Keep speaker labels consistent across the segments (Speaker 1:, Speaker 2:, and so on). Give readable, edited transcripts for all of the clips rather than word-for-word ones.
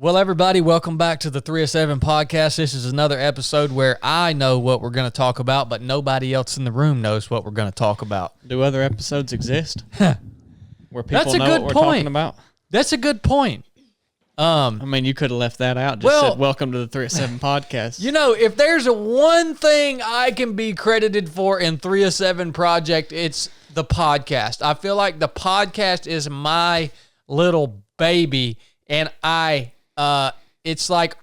Speaker 1: Well, everybody, welcome back to the 307 podcast. This is another episode where I know what we're going to talk about, but nobody else in the room knows what we're going to talk about.
Speaker 2: Do other episodes exist where people
Speaker 1: That's a
Speaker 2: know
Speaker 1: good
Speaker 2: what we're
Speaker 1: point.
Speaker 2: talking about?
Speaker 1: That's a good point.
Speaker 2: I mean, you could have left that out. Just said, welcome to the 307 podcast.
Speaker 1: You know, if there's one thing I can be credited for in 307 project, it's the podcast. I feel like the podcast is my little baby, and it's like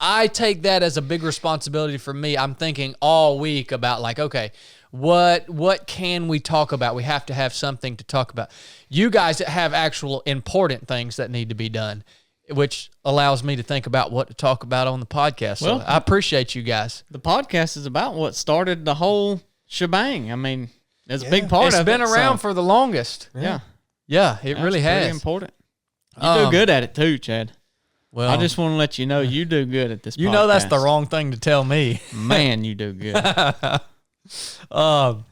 Speaker 1: I take that as a big responsibility for me. I'm thinking all week about like, okay, what can we talk about? We have to have something to talk about. You guys have actual important things that need to be done, which allows me to think about what to talk about on the podcast. So I appreciate you guys.
Speaker 2: The podcast is about what started the whole shebang. I mean, it's a big part of it.
Speaker 1: It's been around for the longest.
Speaker 2: Yeah.
Speaker 1: Yeah, it really has.
Speaker 2: Pretty important. You do good at it too, Chad.
Speaker 1: Well,
Speaker 2: I just want to let you know you do good at this podcast.
Speaker 1: You know that's the wrong thing to tell me.
Speaker 2: Man, you do good.
Speaker 1: Our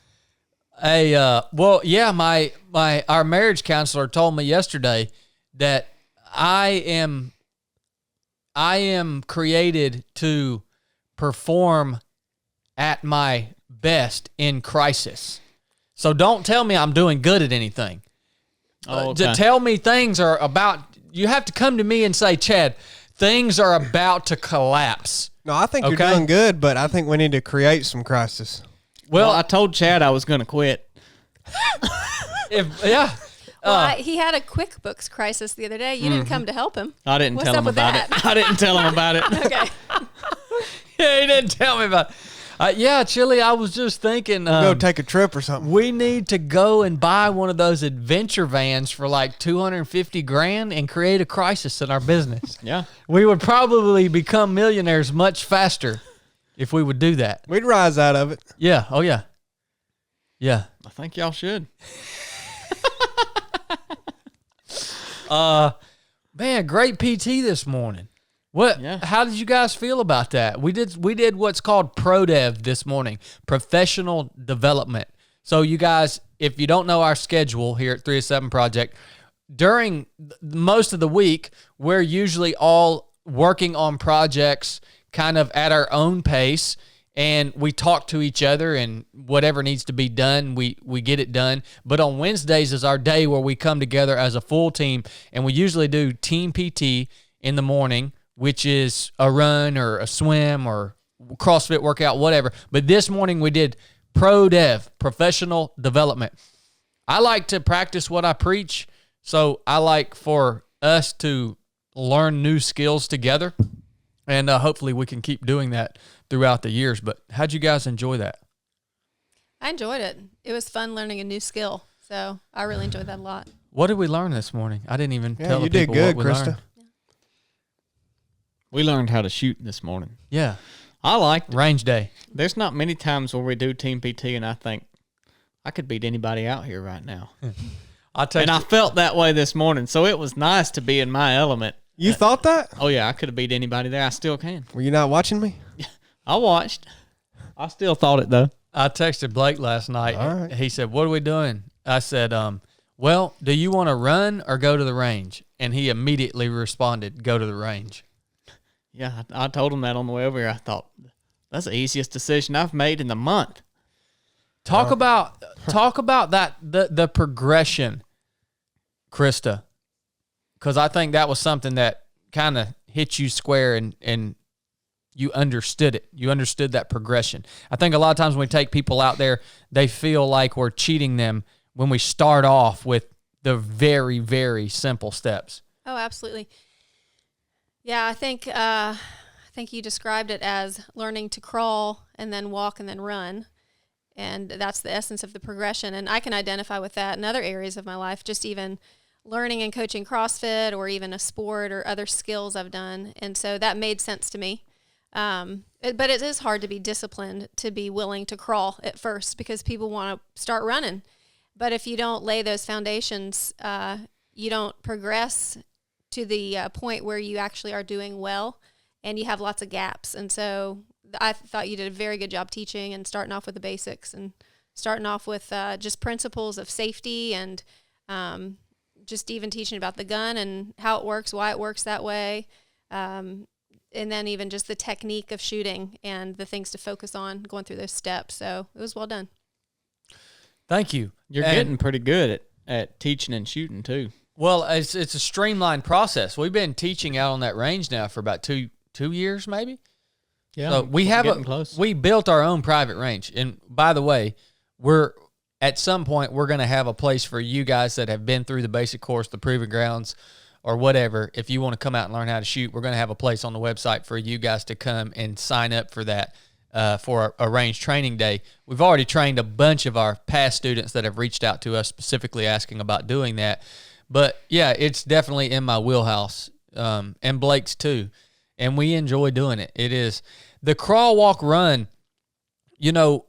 Speaker 1: marriage counselor told me yesterday that I am created to perform at my best in crisis. So don't tell me I'm doing good at anything. To tell me things are about, you have to come to me and say, Chad, things are about to collapse.
Speaker 3: No, I think you're doing good, but I think we need to create some crisis.
Speaker 2: Well, I told Chad I was going to quit.
Speaker 4: He had a QuickBooks crisis the other day. You didn't come to help him.
Speaker 2: I didn't tell him about it. I didn't tell him about it.
Speaker 4: Okay.
Speaker 1: Yeah, he didn't tell me about it. Chili, I was just thinking.
Speaker 3: Go take a trip or something.
Speaker 1: We need to go and buy one of those adventure vans for like $250,000 and create a crisis in our business.
Speaker 2: Yeah.
Speaker 1: We would probably become millionaires much faster if we would do that.
Speaker 3: We'd rise out of it.
Speaker 1: Yeah. Oh, yeah. Yeah.
Speaker 2: I think y'all should.
Speaker 1: Man, great PT this morning. What?
Speaker 2: Yeah.
Speaker 1: How did you guys feel about that? We did what's called Pro Dev this morning, professional development. So you guys, if you don't know our schedule here at 307 Project, during most of the week, we're usually all working on projects kind of at our own pace, and we talk to each other, and whatever needs to be done, we get it done. But on Wednesdays is our day where we come together as a full team, and we usually do team PT in the morning, which is a run or a swim or CrossFit workout, whatever. But this morning we did Pro Dev, professional development. I like to practice what I preach, so I like for us to learn new skills together, and hopefully we can keep doing that throughout the years. But how'd you guys enjoy that?
Speaker 4: I enjoyed it. It was fun learning a new skill, so I really enjoyed that a lot.
Speaker 1: What did we learn this morning? I didn't even tell the
Speaker 3: you did
Speaker 1: people
Speaker 3: good,
Speaker 1: what we
Speaker 3: Krista.
Speaker 1: learned.
Speaker 2: We learned how to shoot this morning.
Speaker 1: Yeah.
Speaker 2: I liked it.
Speaker 1: Range day.
Speaker 2: There's not many times where we do team PT and I think I could beat anybody out here right now. And I felt that way this morning, so it was nice to be in my element.
Speaker 3: You thought that?
Speaker 2: Oh, yeah, I could have beat anybody there. I still can.
Speaker 3: Were you not watching me?
Speaker 2: I watched. I still thought it, though.
Speaker 1: I texted Blake last night.
Speaker 3: All right.
Speaker 1: He said, what are we doing? I said, well, do you want to run or go to the range? And he immediately responded, go to the range.
Speaker 2: Yeah, I told him that on the way over here. I thought, that's the easiest decision I've made in the month.
Speaker 1: Talk about that, the progression, Krista, because I think that was something that kind of hit you square and you understood it. You understood that progression. I think a lot of times when we take people out there, they feel like we're cheating them when we start off with the very, very simple steps.
Speaker 4: Oh, absolutely. Yeah, I think you described it as learning to crawl and then walk and then run. And that's the essence of the progression. And I can identify with that in other areas of my life, just even learning and coaching CrossFit or even a sport or other skills I've done. And so that made sense to me. But it is hard to be disciplined, to be willing to crawl at first because people want to start running. But if you don't lay those foundations, you don't progress to the point where you actually are doing well and you have lots of gaps. And so I thought you did a very good job teaching and starting off with the basics and starting off with just principles of safety and just even teaching about the gun and how it works, why it works that way. And then even just the technique of shooting and the things to focus on going through those steps. So it was well done.
Speaker 1: Thank you.
Speaker 2: You're getting pretty good at teaching and shooting too.
Speaker 1: Well, it's a streamlined process. We've been teaching out on that range now for about two years, maybe.
Speaker 2: Yeah.
Speaker 1: So we built our own private range. And by the way, at some point we're going to have a place for you guys that have been through the basic course, the proving grounds, or whatever. If you want to come out and learn how to shoot, we're going to have a place on the website for you guys to come and sign up for that, for a range training day. We've already trained a bunch of our past students that have reached out to us specifically asking about doing that. But yeah, it's definitely in my wheelhouse, and Blake's too. And we enjoy doing it. It is the crawl, walk, run. You know,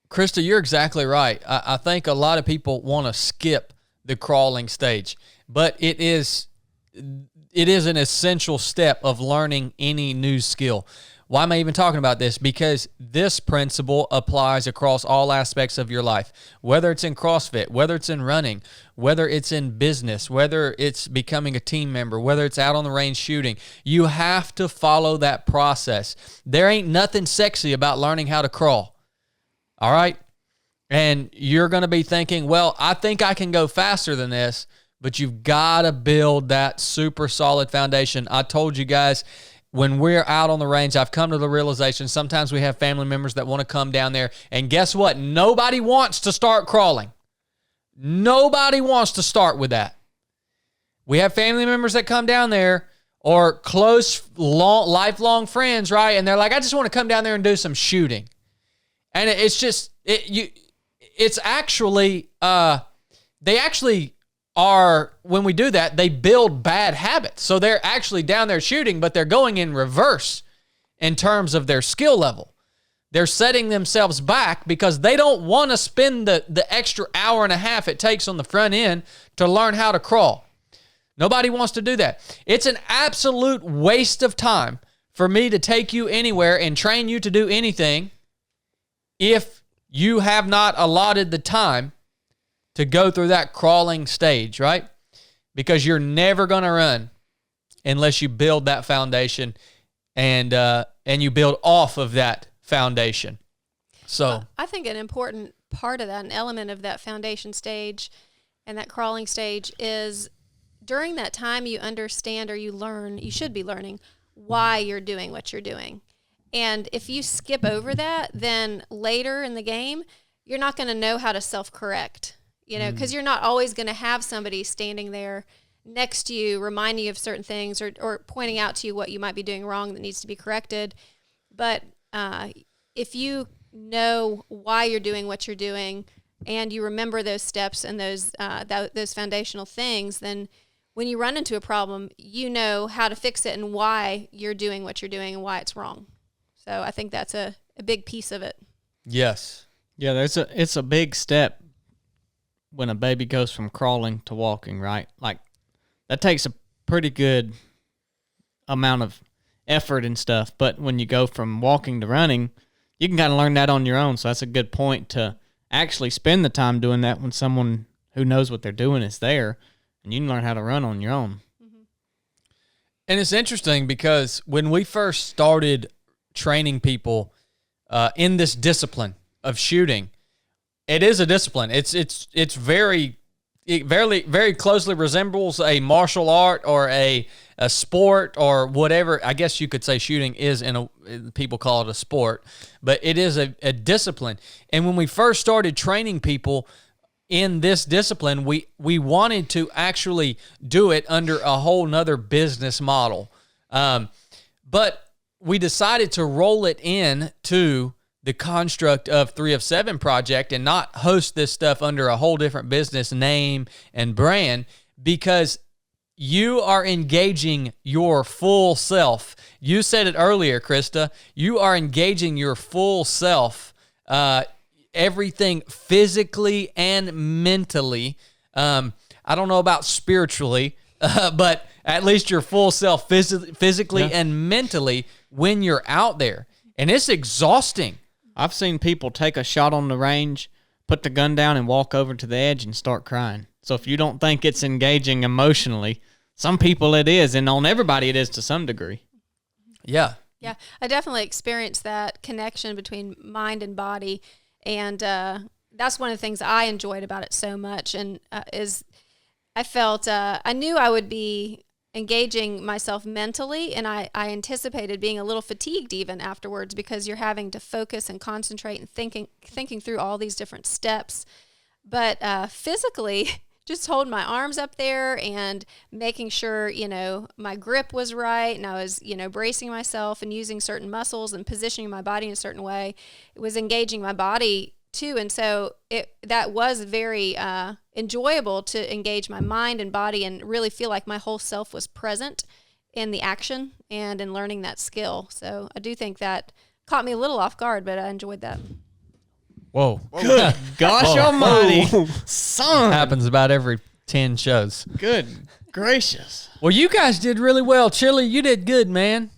Speaker 1: Krista, you're exactly right. I think a lot of people want to skip the crawling stage, but it is an essential step of learning any new skill. Why am I even talking about this? Because this principle applies across all aspects of your life, whether it's in CrossFit, whether it's in running, whether it's in business, whether it's becoming a team member, whether it's out on the range shooting. You have to follow that process. There ain't nothing sexy about learning how to crawl. All right? And you're going to be thinking, well, I think I can go faster than this, but you've got to build that super solid foundation. I told you guys, when we're out on the range, I've come to the realization sometimes we have family members that want to come down there, and guess what? Nobody wants to start crawling. Nobody wants to start with that. We have family members that come down there, or close, lifelong friends, right? And they're like, I just want to come down there and do some shooting. And it's just, it's actually, they actually are, when we do that, they build bad habits. So they're actually down there shooting, but they're going in reverse in terms of their skill level. They're setting themselves back because they don't want to spend the extra hour and a half it takes on the front end to learn how to crawl. Nobody wants to do that. It's an absolute waste of time for me to take you anywhere and train you to do anything if you have not allotted the time to go through that crawling stage, right? Because you're never going to run unless you build that foundation and you build off of that foundation. So
Speaker 4: I think an important part of that, an element of that foundation stage and that crawling stage is during that time you understand or you learn, you should be learning why you're doing what you're doing. And if you skip over that, then later in the game, you're not going to know how to self-correct. You know, because you're not always going to have somebody standing there next to you, reminding you of certain things or pointing out to you what you might be doing wrong that needs to be corrected. But if you know why you're doing what you're doing and you remember those steps and those foundational things, then when you run into a problem, you know how to fix it and why you're doing what you're doing and why it's wrong. So I think that's a big piece of it.
Speaker 1: yes.
Speaker 2: Yeah, it's a big step when a baby goes from crawling to walking, right? Like, that takes a pretty good amount of effort and stuff. But when you go from walking to running, you can kind of learn that on your own. So that's a good point to actually spend the time doing that when someone who knows what they're doing is there, and you can learn how to run on your own.
Speaker 4: Mm-hmm.
Speaker 1: And it's interesting because when we first started training people in this discipline of shooting, it is a discipline. It's very closely resembles a martial art or a sport or whatever. I guess you could say shooting is people call it a sport, but it is a discipline. And when we first started training people in this discipline, we wanted to actually do it under a whole nother business model. But we decided to roll it in to the construct of 3 of 7 project and not host this stuff under a whole different business name and brand, because you are engaging your full self. You said it earlier, Krista. You are engaging your full self, everything physically and mentally. I don't know about spiritually, but at least your full self physically and mentally when you're out there. And it's exhausting.
Speaker 2: I've seen people take a shot on the range, put the gun down, and walk over to the edge and start crying. So if you don't think it's engaging emotionally, some people it is, and on everybody it is to some degree.
Speaker 1: Yeah.
Speaker 4: Yeah, I definitely experienced that connection between mind and body, and that's one of the things I enjoyed about it so much. And is I felt I knew I would be engaging myself mentally, and I anticipated being a little fatigued even afterwards, because you're having to focus and concentrate and thinking through all these different steps. But physically, just holding my arms up there and making sure, my grip was right, and I was, bracing myself and using certain muscles and positioning my body in a certain way. It was engaging my body too. And so that was very enjoyable to engage my mind and body and really feel like my whole self was present in the action and in learning that skill. So I do think that caught me a little off guard, but I enjoyed that.
Speaker 1: Whoa.
Speaker 2: Good gosh almighty. Son.
Speaker 1: Happens about every 10 shows.
Speaker 2: Good gracious.
Speaker 1: Well, you guys did really well. Chili, you did good, man.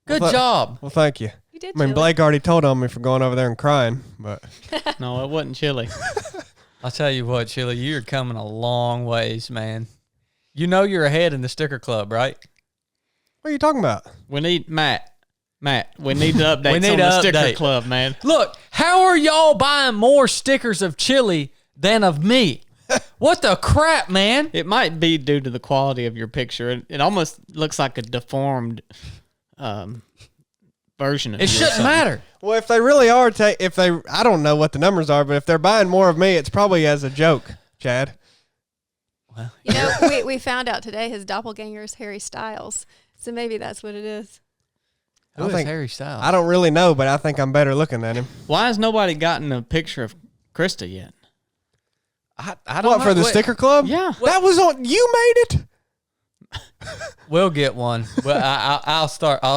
Speaker 1: Good job.
Speaker 3: Well, thank you.
Speaker 4: You did,
Speaker 3: I mean,
Speaker 4: Chili.
Speaker 3: Blake already told on me for going over there and crying, but
Speaker 2: No, it wasn't chili.
Speaker 1: I'll tell you what, Chili, you're coming a long ways, man. You know you're ahead in the sticker club, right?
Speaker 3: what are you talking about?
Speaker 2: We need Matt, we need to update
Speaker 1: We need
Speaker 2: on
Speaker 1: to
Speaker 2: the sticker
Speaker 1: update.
Speaker 2: club, man.
Speaker 1: Look, how are y'all buying more stickers of Chili than of me? What the crap, man?
Speaker 2: It might be due to the quality of your picture. It almost looks like a deformed version of
Speaker 1: It
Speaker 2: you or
Speaker 1: shouldn't
Speaker 2: something.
Speaker 1: matter.
Speaker 3: Well, if they really are, I don't know what the numbers are, but if they're buying more of me, it's probably as a joke, Chad.
Speaker 4: We found out today his doppelganger is Harry Styles. So maybe that's what it is.
Speaker 1: Who
Speaker 3: I
Speaker 1: is
Speaker 3: think-
Speaker 1: Harry Styles?
Speaker 3: I don't really know, but I think I'm better looking than him.
Speaker 2: Why has nobody gotten a picture of Krista yet?
Speaker 1: I don't
Speaker 3: What,
Speaker 1: know.
Speaker 3: for the
Speaker 1: Wait,
Speaker 3: sticker club?
Speaker 2: Yeah.
Speaker 3: That was on, you made it?
Speaker 1: We'll get one. Well, I'll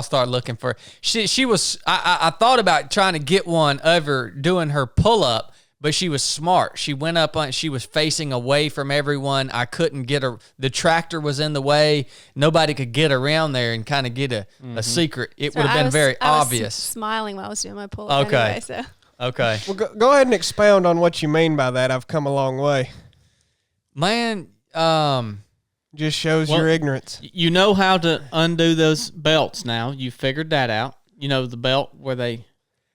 Speaker 1: start looking for. She was. I thought about trying to get one over doing her pull up, but she was smart. She went up on. She was facing away from everyone. I couldn't get her. The tractor was in the way. Nobody could get around there and kind of get a secret. It
Speaker 4: So
Speaker 1: would have been very
Speaker 4: I was
Speaker 1: obvious.
Speaker 4: smiling while I was doing my pull up.
Speaker 1: Okay.
Speaker 4: Anyway, so.
Speaker 1: Okay,
Speaker 3: Well, go ahead and expound on what you mean by that. I've come a long way.
Speaker 1: man.
Speaker 3: Just shows
Speaker 2: Well-
Speaker 3: your ignorance.
Speaker 2: You know how to undo those belts now. You figured that out. You know the belt where they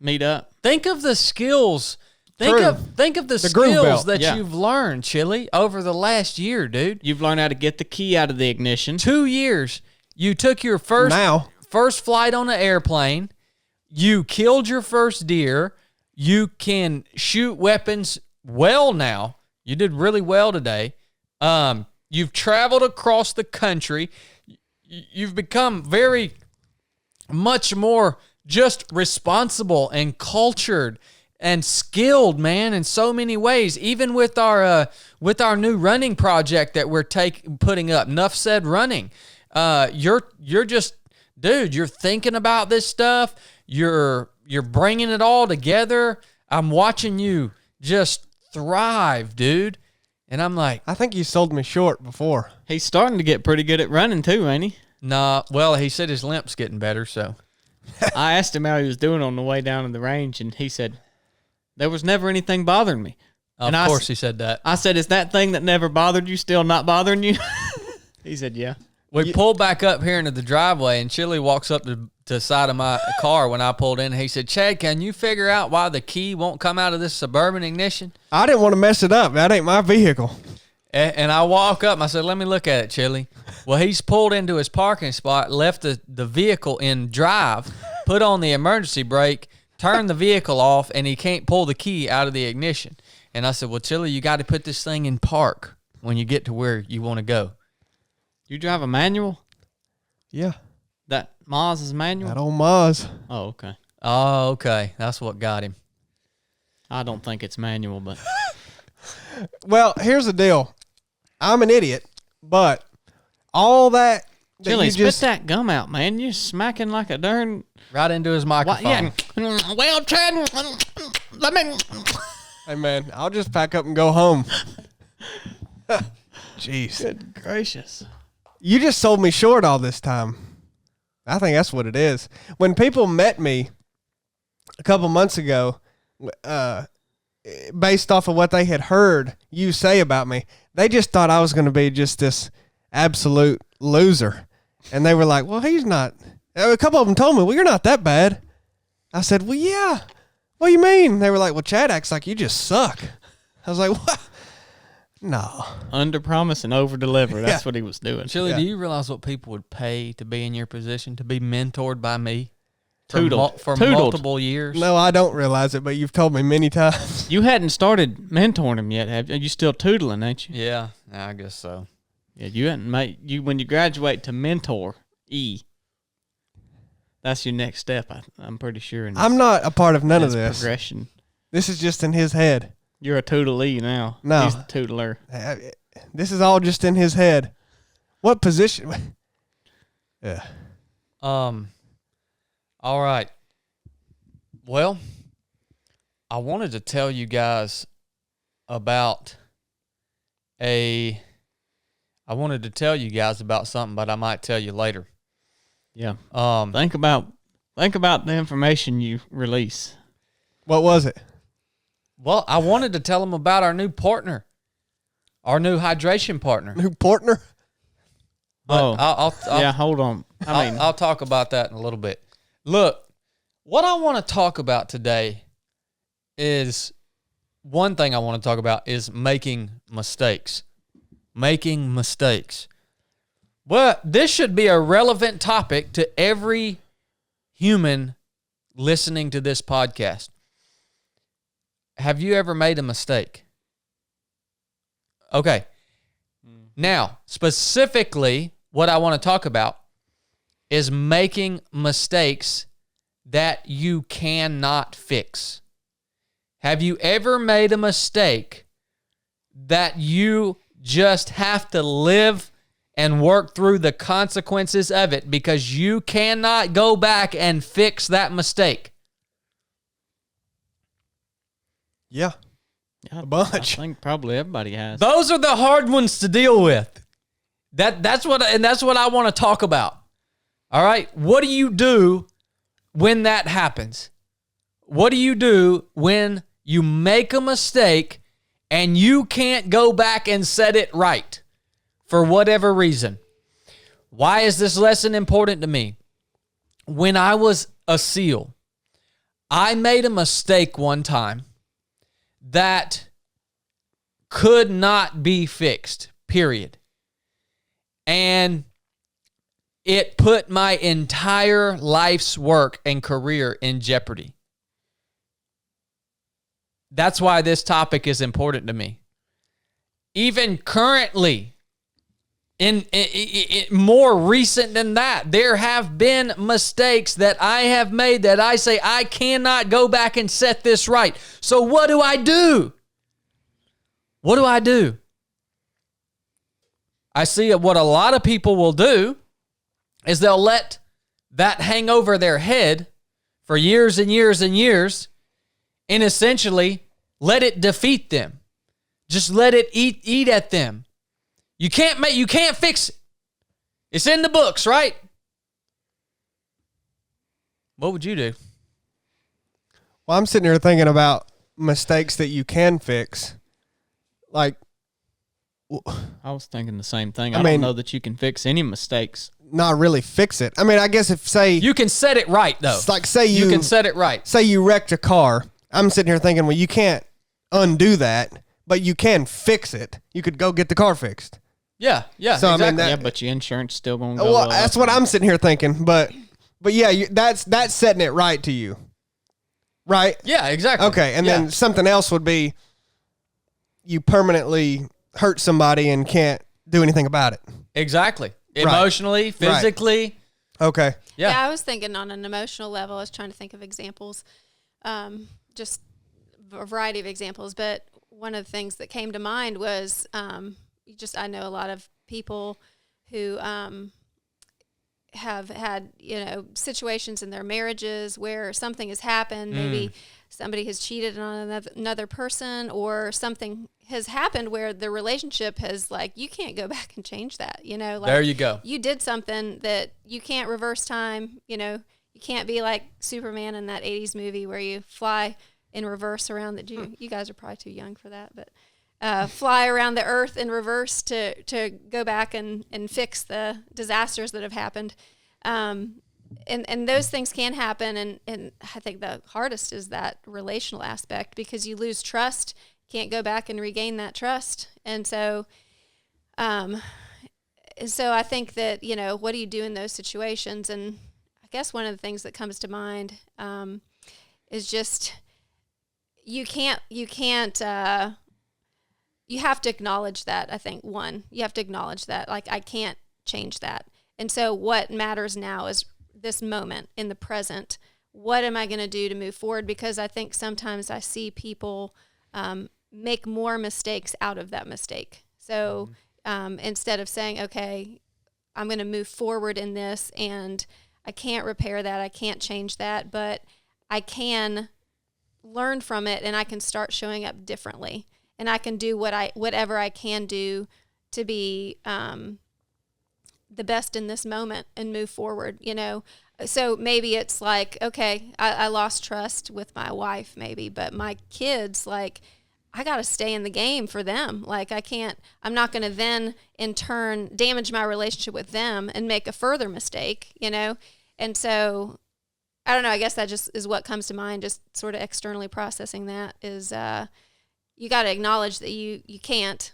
Speaker 2: meet up.
Speaker 1: Think of the skills. Think
Speaker 3: True.
Speaker 1: of the
Speaker 3: groove
Speaker 1: skills
Speaker 3: belt.
Speaker 1: that
Speaker 2: Yeah.
Speaker 1: you've learned, Chili, over the last year, dude.
Speaker 2: You've learned how to get the key out of the ignition.
Speaker 1: 2 years. You took your first flight on an airplane. You killed your first deer. You can shoot weapons well now. You did really well today. You've traveled across the country. You've become very much more just responsible and cultured and skilled, man, in so many ways. Even with our new running project that we're putting up, Nuff Said running. You're just, dude. You're thinking about this stuff. You're bringing it all together. I'm watching you just thrive, dude. And I'm like,
Speaker 3: I think you sold me short before.
Speaker 2: He's starting to get pretty good at running too, ain't he?
Speaker 1: nah. Well, he said his limp's getting better, so.
Speaker 2: I asked him how he was doing on the way down to the range, and he said, there was never anything bothering me.
Speaker 1: Of
Speaker 2: And
Speaker 1: course he said that.
Speaker 2: I said, is that thing that never bothered you still not bothering you? He said, yeah.
Speaker 1: We pulled back up here into the driveway, and Chili walks up to the side of my car when I pulled in. And he said, Chad, can you figure out why the key won't come out of this Suburban ignition?
Speaker 3: I didn't want to mess it up. That ain't my vehicle.
Speaker 1: And I walk up, and I said, let me look at it, Chili. Well, he's pulled into his parking spot, left the vehicle in drive, put on the emergency brake, turned the vehicle off, and he can't pull the key out of the ignition. And I said, well, Chili, you got to put this thing in park when you get to where you want to go.
Speaker 2: You drive a manual?
Speaker 3: Yeah.
Speaker 2: That Maz is manual?
Speaker 3: That old Maz.
Speaker 2: Oh, okay.
Speaker 1: Oh, okay. That's what got him.
Speaker 2: I don't think it's manual, but
Speaker 3: Well, here's the deal. I'm an idiot, but all that
Speaker 2: Chili,
Speaker 3: you
Speaker 2: spit
Speaker 3: just
Speaker 2: that gum out, man. You're smacking like a darn.
Speaker 1: Right into his microphone.
Speaker 2: Yeah. Well, Chad, let me.
Speaker 3: Hey man, I'll just pack up and go home. Jeez.
Speaker 2: Good gracious.
Speaker 3: You just sold me short all this time. I think that's what it is. When people met me a couple months ago, based off of what they had heard you say about me, they just thought I was going to be just this absolute loser. And they were like, well, he's not. A couple of them told me, well, you're not that bad. I said, well, yeah. What do you mean? They were like, well, Chad acts like you just suck. I was like, what? No.
Speaker 2: Under promise and over deliver. That's what he was doing.
Speaker 1: Chili, do you realize what people would pay to be in your position, to be mentored by me for
Speaker 2: Tootled.
Speaker 1: multiple years?
Speaker 3: No, I don't realize it, but you've told me many times.
Speaker 2: You hadn't started mentoring him yet, have you? You still tootling, ain't you?
Speaker 1: Yeah, I guess so.
Speaker 2: Yeah, you hadn't made you when you graduate to mentor E. That's your next step. I'm pretty sure.
Speaker 3: I'm not a part of none of this.
Speaker 2: Progression.
Speaker 3: This is just in his head.
Speaker 2: You're a tootlee now.
Speaker 3: No.
Speaker 2: He's the tootler.
Speaker 3: This is all just in his head. What position? Yeah.
Speaker 1: All right. Well, I wanted to tell you guys about something, but I might tell you later.
Speaker 2: Yeah. Think about the information you release.
Speaker 3: What was it?
Speaker 1: Well, I wanted to tell them about our new partner, our new hydration partner.
Speaker 3: New partner?
Speaker 1: But I'll
Speaker 2: hold on.
Speaker 1: I'll talk about that in a little bit. Look, what I want to talk about today is one thing I want to talk about is making mistakes. Making mistakes. Well, this should be a relevant topic to every human listening to this podcast. Have you ever made a mistake? Okay. Now, specifically, what I want to talk about is making mistakes that you cannot fix. Have you ever made a mistake that you just have to live and work through the consequences of it because you cannot go back and fix that mistake?
Speaker 3: Yeah.
Speaker 2: Yeah,
Speaker 3: a bunch.
Speaker 2: I think probably everybody has.
Speaker 1: Those are the hard ones to deal with. That's what I want to talk about. All right? What do you do when that happens? What do you do when you make a mistake and you can't go back and set it right for whatever reason? Why is this lesson important to me? When I was a SEAL, I made a mistake one time that could not be fixed, period. And it put my entire life's work and career in jeopardy. That's why this topic is important to me. Even currently, in more recent than that, there have been mistakes that I have made that I say I cannot go back and set this right. So what do I do? What do I do? I see what a lot of people will do is they'll let that hang over their head for years and years and years and essentially let it defeat them. Just let it eat at them. You can't fix it. It's in the books, right? What would you do?
Speaker 3: Well, I'm sitting here thinking about mistakes that you can fix. Like,
Speaker 2: I was thinking the same thing.
Speaker 3: I
Speaker 2: I
Speaker 3: mean,
Speaker 2: don't know that you can fix any mistakes.
Speaker 3: not really fix it. I mean, I guess if
Speaker 1: You can set it right, though.
Speaker 3: it's like say
Speaker 1: You can set it right.
Speaker 3: say you wrecked a car. I'm sitting here thinking, well, you can't undo that, but you can fix it. You could go get the car fixed.
Speaker 1: Yeah,
Speaker 3: So, I mean,
Speaker 1: exactly.
Speaker 3: that-
Speaker 2: Yeah, but your insurance still going to go
Speaker 3: Well,
Speaker 2: up.
Speaker 3: that's what I'm sitting here thinking. But yeah, that's setting it right to you, right?
Speaker 1: Yeah, exactly.
Speaker 3: Okay, and
Speaker 1: Yeah.
Speaker 3: then something else would be you permanently hurt somebody and can't do anything about it.
Speaker 1: Exactly. Emotionally, physically.
Speaker 3: Okay.
Speaker 1: Yeah.
Speaker 4: I was thinking on an emotional level. I was trying to think of examples, just a variety of examples. But one of the things that came to mind was I know a lot of people who have had, situations in their marriages where something has happened. Maybe somebody has cheated on another person, or something has happened where the relationship has, you can't go back and change that,
Speaker 1: There you go.
Speaker 4: You did something that you can't reverse time, you can't be like Superman in that 80s movie where you fly in reverse around you guys are probably too young for that, but fly around the earth in reverse to go back and fix the disasters that have happened. And those things can happen. And I think the hardest is that relational aspect, because you lose trust, can't go back and regain that trust. And so I think that, what do you do in those situations? And I guess one of the things that comes to mind is just, you have to acknowledge that. I think you have to acknowledge that, like, I can't change that. And so what matters now is this moment in the present. What am I going to do to move forward? Because I think sometimes I see people make more mistakes out of that mistake. So instead of saying, okay, I'm going to move forward in this, and I can't repair that, I can't change that, but I can learn from it, and I can start showing up differently, and I can do whatever I can do to be the best in this moment and move forward, So maybe it's like, okay, I lost trust with my wife maybe, but my kids, like, I got to stay in the game for them. Like, I'm not going to then in turn damage my relationship with them and make a further mistake, And so I don't know, I guess that just is what comes to mind, just sort of externally processing that is, you got to acknowledge that you can't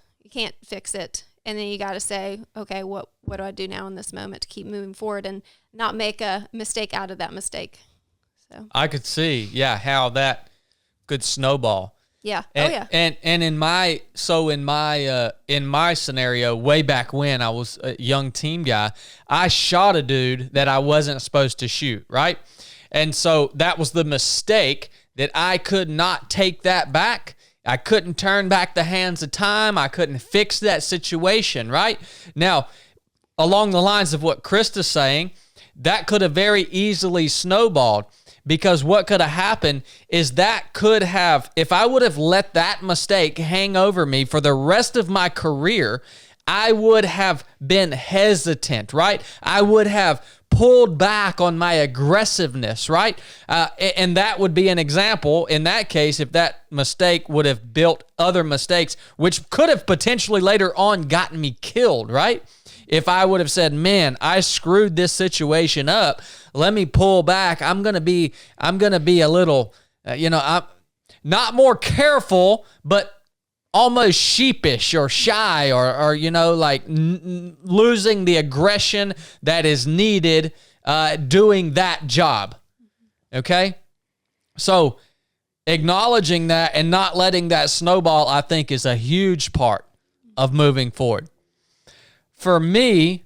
Speaker 4: fix it. And then you got to say, okay, what do I do now in this moment to keep moving forward and not make a mistake out of that mistake? So
Speaker 1: I could see, how that could snowball.
Speaker 4: Yeah.
Speaker 1: And, And in my scenario, way back when I was a young team guy, I shot a dude that I wasn't supposed to shoot, right? And so that was the mistake that I could not take that back. I couldn't turn back the hands of time. I couldn't fix that situation, right? Now, along the lines of what Krista's saying, that could have very easily snowballed, because what could have happened is that could have, if I would have let that mistake hang over me for the rest of my career, I would have been hesitant, right? I would have pulled back on my aggressiveness, right? And that would be an example in that case, if that mistake would have built other mistakes, which could have potentially later on gotten me killed, right? If I would have said, man, I screwed this situation up, let me pull back. I'm going to be a little, I'm not more careful, but almost sheepish or shy or losing the aggression that is needed doing that job. Okay? So acknowledging that and not letting that snowball, I think, is a huge part of moving forward. For me,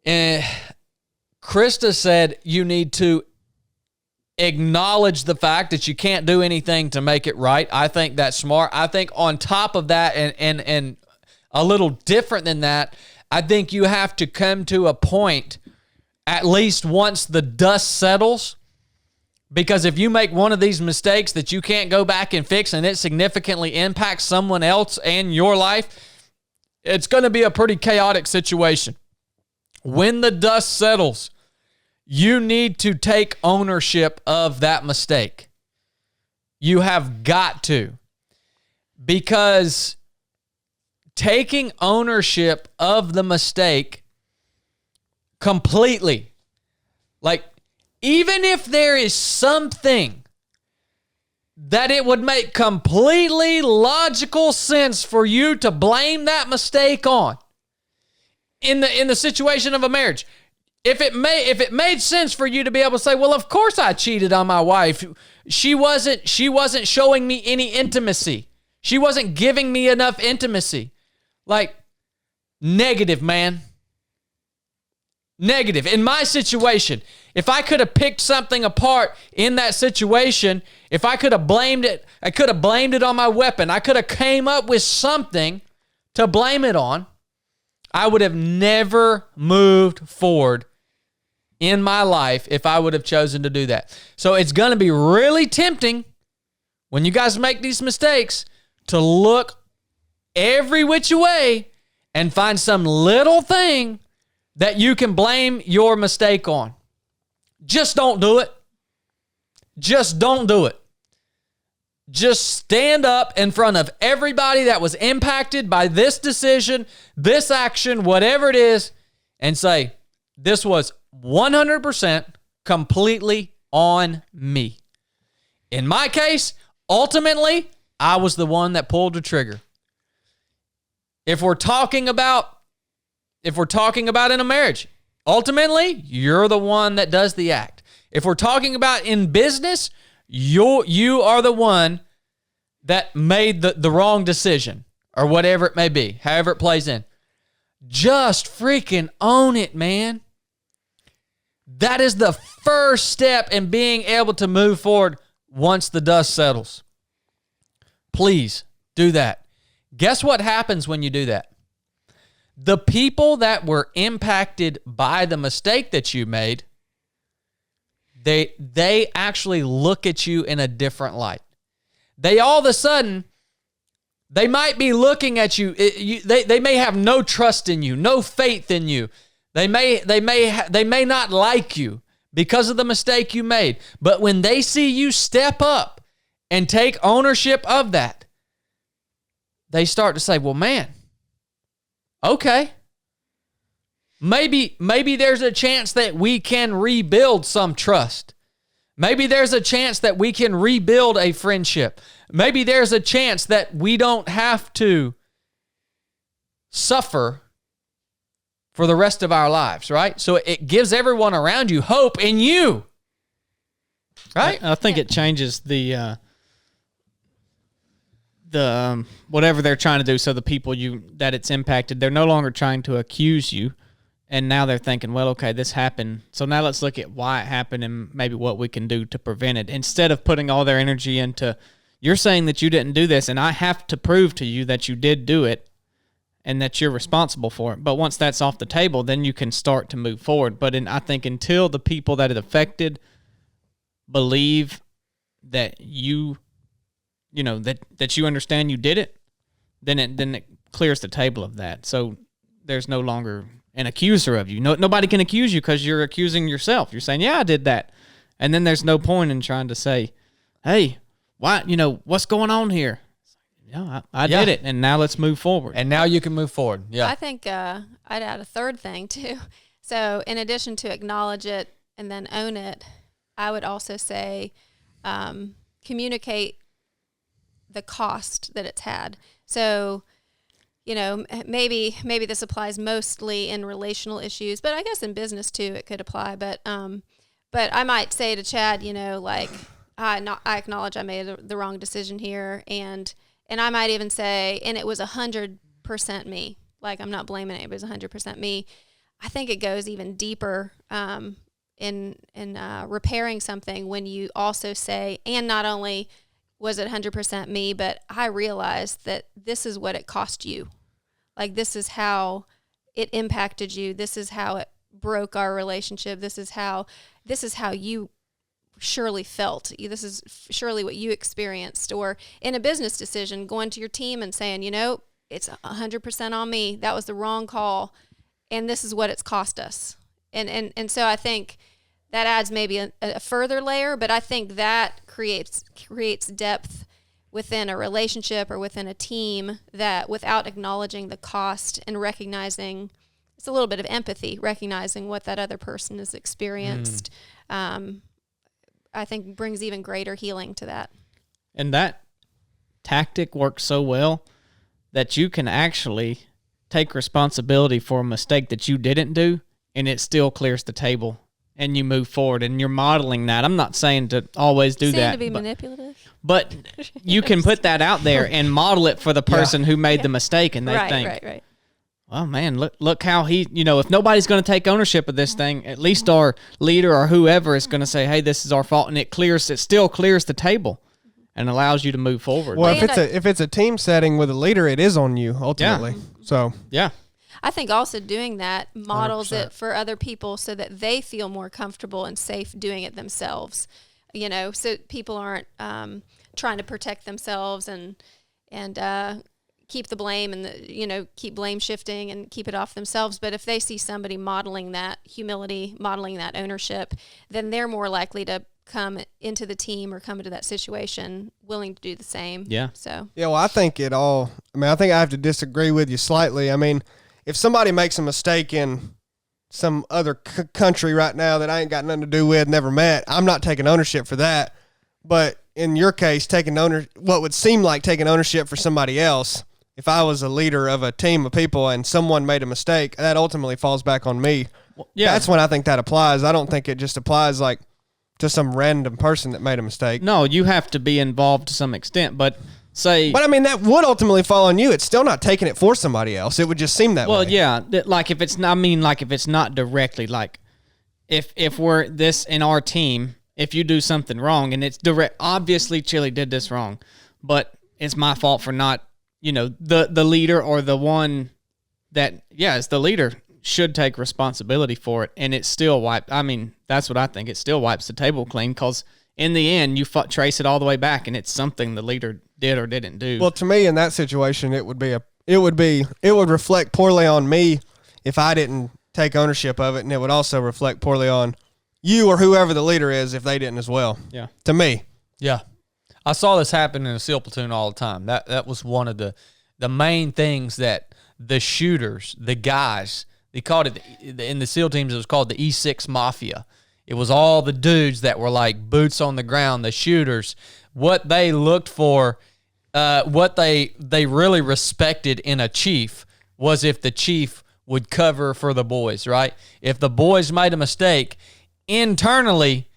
Speaker 1: Krista said you need to acknowledge the fact that you can't do anything to make it right. I think that's smart. I think on top of that, and a little different than that, I think you have to come to a point, at least once the dust settles, because if you make one of these mistakes that you can't go back and fix and it significantly impacts someone else and your life, it's going to be a pretty chaotic situation. When the dust settles, you need to take ownership of that mistake. You have got to. Because taking ownership of the mistake completely, like, even if there is something that it would make completely logical sense for you to blame that mistake on in the situation of a marriage, if it made sense for you to be able to say, well, of course I cheated on my wife. She wasn't showing me any intimacy. She wasn't giving me enough intimacy. Like, negative, man. Negative. In my situation, if I could have picked something apart in that situation, if I could have blamed it, I could have blamed it on my weapon. I could have came up with something to blame it on. I would have never moved forward in my life if I would have chosen to do that. So it's going to be really tempting when you guys make these mistakes to look every which way and find some little thing that you can blame your mistake on. Just don't do it. Just don't do it. just stand up in front of everybody that was impacted by this decision, this action, whatever it is, and say, this was 100% completely on me. In my case, ultimately, I was the one that pulled the trigger. If we're talking about in a marriage, ultimately, you're the one that does the act. If we're talking about in business, you are the one that made the wrong decision or whatever it may be, however it plays in. Just freaking own it, man. That is the first step in being able to move forward once the dust settles. Please do that. Guess what happens when you do that? The people that were impacted by the mistake that you made, they actually look at you in a different light. They all of a sudden, they might be looking at you. They may have no trust in you, no faith in you. They may not like you because of the mistake you made. But when they see you step up and take ownership of that, they start to say, well, man, okay, maybe there's a chance that we can rebuild some trust. Maybe there's a chance that we can rebuild a friendship. Maybe there's a chance that we don't have to suffer for the rest of our lives, right? So it gives everyone around you hope in you, right?
Speaker 2: I think it changes the whatever they're trying to do. So the people that it's impacted, they're no longer trying to accuse you. And now they're thinking, well, okay, this happened. So now let's look at why it happened and maybe what we can do to prevent it. Instead of putting all their energy into, you're saying that you didn't do this, and I have to prove to you that you did do it and that you're responsible for it. But once that's off the table, then you can start to move forward. But I think until the people that it affected believe that that you understand you did it, then it clears the table of that. So there's no longer an accuser of you. Nobody can accuse you because you're accusing yourself. You're saying, yeah, I did that. And then there's no point in trying to say, hey, why, what's going on here? Yeah, I did it, and now let's move forward.
Speaker 1: And now you can move forward. Yeah.
Speaker 4: I think I'd add a third thing, too. So in addition to acknowledge it and then own it, I would also say communicate the cost that it's had. So, maybe this applies mostly in relational issues, but I guess in business too it could apply. But I might say to Chad, I acknowledge I made the wrong decision here, and I might even say, and it was 100% me. Like, I'm not blaming it; it was 100% me. I think it goes even deeper in repairing something when you also say, and not only was it 100% me, but I realized that this is what it cost you. Like, this is how it impacted you. This is how it broke our relationship. This is how you surely felt. This is surely what you experienced. Or in a business decision, going to your team and saying, it's 100% on me. That was the wrong call. And this is what it's cost us. And so I think that adds maybe a further layer, but I think that creates depth within a relationship or within a team, that without acknowledging the cost and recognizing, it's a little bit of empathy, recognizing what that other person has experienced, I think brings even greater healing to that.
Speaker 2: And that tactic works so well that you can actually take responsibility for a mistake that you didn't do, and it still clears the table. And you move forward, and you're modeling that. I'm not saying to always do that.
Speaker 4: To be manipulative.
Speaker 2: But you can put that out there and model it for the person who made the mistake, and they think,
Speaker 4: right.
Speaker 2: well, man, look how he, if nobody's going to take ownership of this thing, at least our leader or whoever is going to say, hey, this is our fault, and it still clears the table and allows you to move forward.
Speaker 3: Well, if it's a team setting with a leader, it is on you ultimately.
Speaker 2: Yeah.
Speaker 3: So
Speaker 2: yeah.
Speaker 4: I think also doing that models
Speaker 3: 100%.
Speaker 4: it for other people so that they feel more comfortable and safe doing it themselves. So people aren't trying to protect themselves and keep the blame and keep blame shifting and keep it off themselves. But if they see somebody modeling that humility, modeling that ownership, then they're more likely to come into the team or come into that situation willing to do the same.
Speaker 2: Yeah.
Speaker 4: So
Speaker 3: Yeah, well, I think I think I have to disagree with you slightly. I mean, if somebody makes a mistake in some other country right now that I ain't got nothing to do with, never met, I'm not taking ownership for that. But in your case, what would seem like taking ownership for somebody else, if I was a leader of a team of people and someone made a mistake, that ultimately falls back on me.
Speaker 2: Well, yeah.
Speaker 3: That's when I think that applies. I don't think it just applies like to some random person that made a mistake.
Speaker 2: No, you have to be involved to some extent, but
Speaker 3: But I mean, that would ultimately fall on you. It's still not taking it for somebody else. It would just seem that way.
Speaker 2: well, yeah, like if it's not, I mean, like if it's not directly, like if we're this in our team, if you do something wrong and it's direct, obviously Chili did this wrong, but it's my fault for not, the leader or the one that, is the leader should take responsibility for it, and it still that's what I think. It still wipes the table clean, because in the end, you trace it all the way back, and it's something the leader did or didn't do.
Speaker 3: Well, to me, in that situation, it would reflect poorly on me if I didn't take ownership of it, and it would also reflect poorly on you or whoever the leader is if they didn't as well.
Speaker 2: Yeah.
Speaker 3: To me.
Speaker 1: Yeah. I saw this happen in a SEAL platoon all the time. That was one of the main things that the shooters, the guys, they called it, in the SEAL teams, it was called the E6 Mafia. It was all the dudes that were like boots on the ground, the shooters. What they looked for, what they really respected in a chief was if the chief would cover for the boys, right? If the boys made a mistake, internally,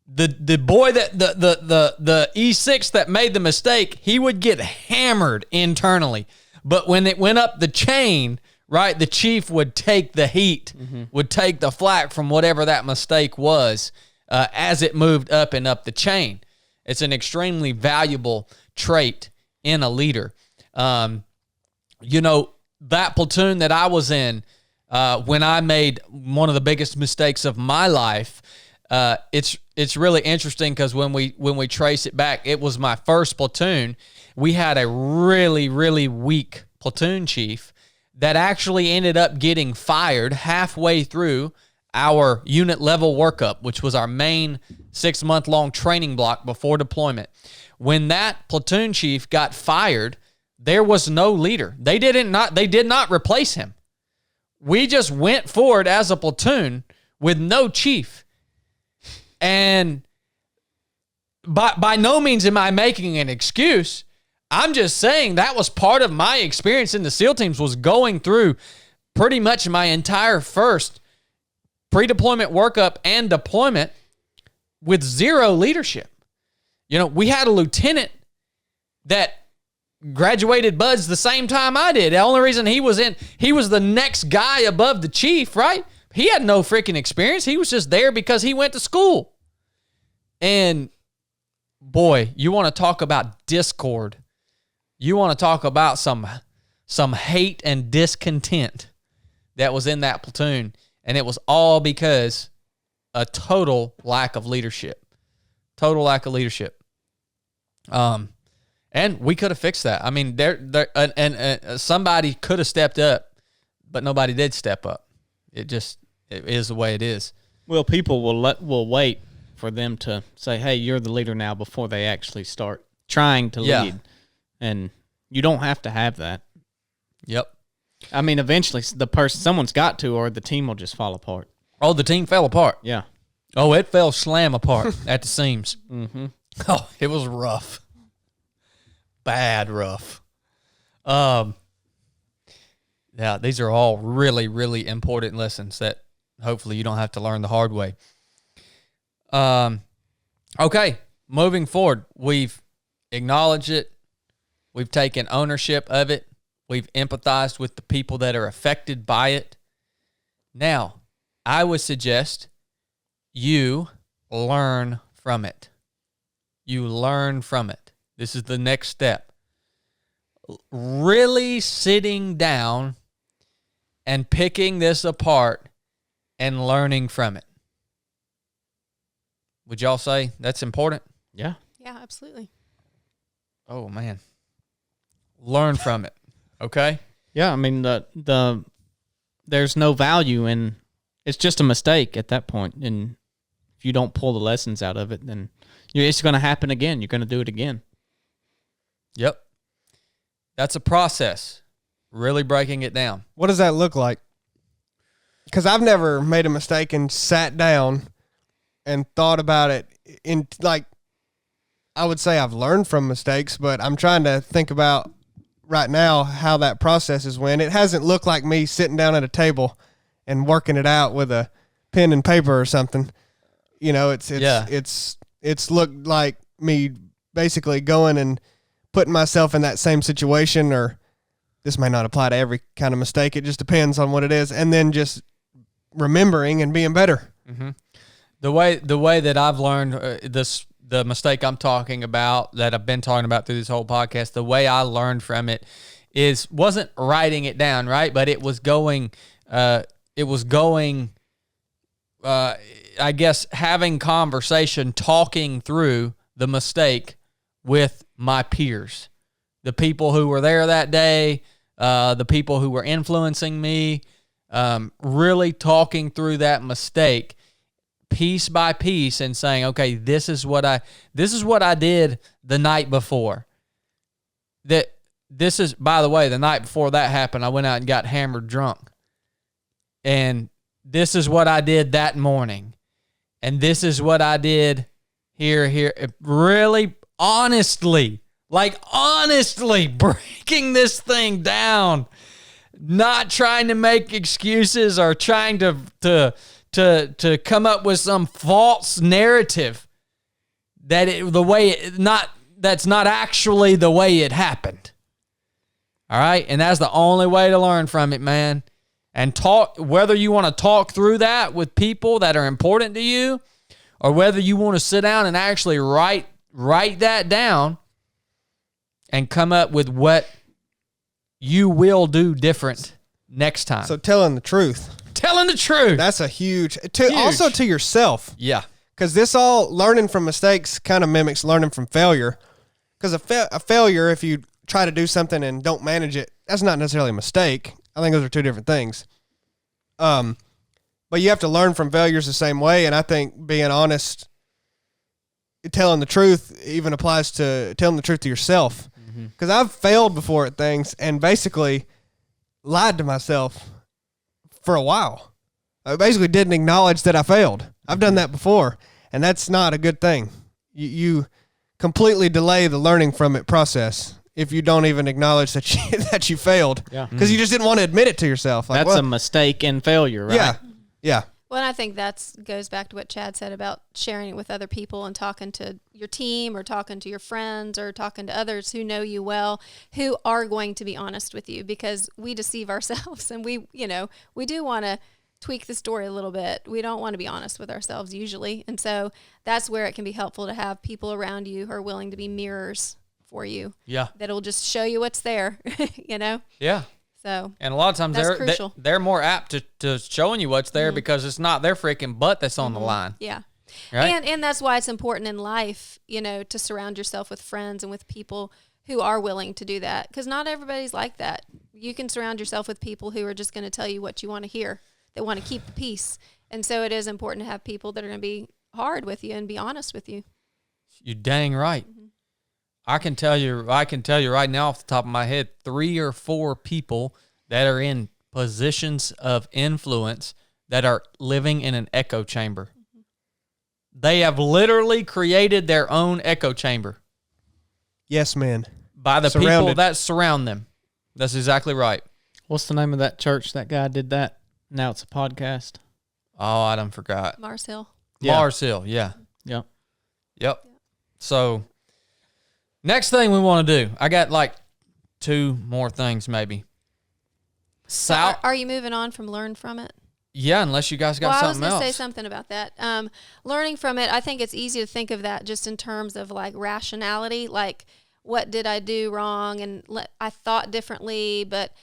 Speaker 1: the boy that the E6 that made the mistake, he would get hammered internally. But when it went up the chain, right, the chief would take the heat, would take the flack from whatever that mistake was as it moved up and up the chain. It's an extremely valuable trait in a leader. That platoon that I was in, when I made one of the biggest mistakes of my life, it's really interesting because when we trace it back, it was my first platoon. We had a really, really weak platoon chief that actually ended up getting fired halfway through our unit level workup, which was our main 6-month-long training block before deployment. When that platoon chief got fired, there was no leader. They did not replace him. We just went forward as a platoon with no chief. And by no means am I making an excuse. I'm just saying that was part of my experience in the SEAL teams, was going through pretty much my entire first pre-deployment workup and deployment with zero leadership. We had a lieutenant that graduated buds the same time I did. The only reason he was the next guy above the chief, right? He had no freaking experience. He was just there because he went to school. And boy, you want to talk about discord. You want to talk about some hate and discontent that was in that platoon. And it was all because a total lack of leadership. Total lack of leadership. And we could have fixed that. I mean, somebody could have stepped up, but nobody did step up. It is the way it is.
Speaker 2: Well, people will wait for them to say, "Hey, you're the leader now," before they actually start trying to lead. And you don't have to have that.
Speaker 1: Yep.
Speaker 2: I mean, eventually someone's got to, or the team will just fall apart.
Speaker 1: Oh, the team fell apart.
Speaker 2: Yeah.
Speaker 1: Oh, it fell slam apart at the seams.
Speaker 2: Mm-hmm.
Speaker 1: Oh, it was rough. Bad rough. Yeah, these are all really, really important lessons that hopefully you don't have to learn the hard way. Okay, moving forward, we've acknowledged it. We've taken ownership of it. We've empathized with the people that are affected by it. Now, I would suggest you learn from it. You learn from it. This is the next step. Really sitting down and picking this apart and learning from it. Would y'all say that's important?
Speaker 2: Yeah.
Speaker 4: Yeah, absolutely.
Speaker 1: Oh, man. Learn from it. Okay?
Speaker 2: Yeah, I mean, there's no value in, it's just a mistake at that point. And if you don't pull the lessons out of it, then it's going to happen again. You're going to do it again.
Speaker 1: Yep. That's a process. Really breaking it down.
Speaker 3: What does that look like? Because I've never made a mistake and sat down and thought about it in, like, I would say I've learned from mistakes, but I'm trying to think about right now how that process is when it hasn't looked like me sitting down at a table and working it out with a pen and paper or something. You know, it's looked like me basically going and putting myself in that same situation, or this may not apply to every kind of mistake. It just depends on what it is. And then just remembering and being better.
Speaker 1: Mm-hmm. The way that I've learned the mistake I'm talking about, that I've been talking about through this whole podcast, the way I learned from it wasn't writing it down, right? But it was going, I guess, having conversation, talking through the mistake with my peers, the people who were there that day, the people who were influencing me, really talking through that mistake piece by piece and saying, okay, this is what I did the night before. This is, by the way, the night before that happened, I went out and got hammered drunk. And this is what I did that morning. And this is what I did here. Really, honestly breaking this thing down. Not trying to make excuses or trying to come up with some false narrative that's not actually the way it happened. All right? And that's the only way to learn from it, man. And whether you want to talk through that with people that are important to you, or whether you want to sit down and actually write that down and come up with what you will do different next time.
Speaker 3: So telling the truth. That's a huge. Also to yourself.
Speaker 1: Yeah.
Speaker 3: Because this all learning from mistakes kind of mimics learning from failure. Because a failure, if you try to do something and don't manage it, that's not necessarily a mistake. I think those are two different things. But you have to learn from failures the same way. And I think being honest, telling the truth even applies to telling the truth to yourself. Because I've failed before at things and basically lied to myself for a while. I basically didn't acknowledge that I failed. I've done that before, and that's not a good thing. You completely delay the learning from it process if you don't even acknowledge that you failed. Yeah. Because you just didn't want to admit it to yourself.
Speaker 2: Like, that's a mistake and failure, right?
Speaker 3: Yeah. Yeah.
Speaker 4: Well, and I think that goes back to what Chad said about sharing it with other people and talking to your team or talking to your friends or talking to others who know you well, who are going to be honest with you, because we deceive ourselves and we do want to tweak the story a little bit. We don't want to be honest with ourselves usually. And so that's where it can be helpful to have people around you who are willing to be mirrors for you. Yeah. That'll just show you what's there, Yeah. So,
Speaker 1: and a lot of times they're more apt to showing you what's there because it's not their freaking butt that's on the line.
Speaker 4: Yeah.
Speaker 1: Right?
Speaker 4: And that's why it's important in life, to surround yourself with friends and with people who are willing to do that, because not everybody's like that. You can surround yourself with people who are just going to tell you what you want to hear, that want to keep the peace. And so it is important to have people that are going to be hard with you and be honest with you.
Speaker 1: You're dang right. Mm-hmm. I can tell you right now off the top of my head, 3 or 4 people that are in positions of influence that are living in an echo chamber. Mm-hmm. They have literally created their own echo chamber.
Speaker 3: Yes, man.
Speaker 1: By the people that surround them. That's exactly right.
Speaker 2: What's the name of that church that guy did that? Now it's a podcast.
Speaker 1: Oh, I done forgot.
Speaker 4: Mars Hill.
Speaker 1: Yeah. Mars Hill, yeah. Yep. So, next thing we want to do, I got like 2 more things maybe.
Speaker 4: So are you moving on from learn from it?
Speaker 1: Yeah, unless you guys got something else.
Speaker 4: I was going to say something about that. Learning from it, I think it's easy to think of that just in terms of like rationality, like what did I do wrong and I thought differently, but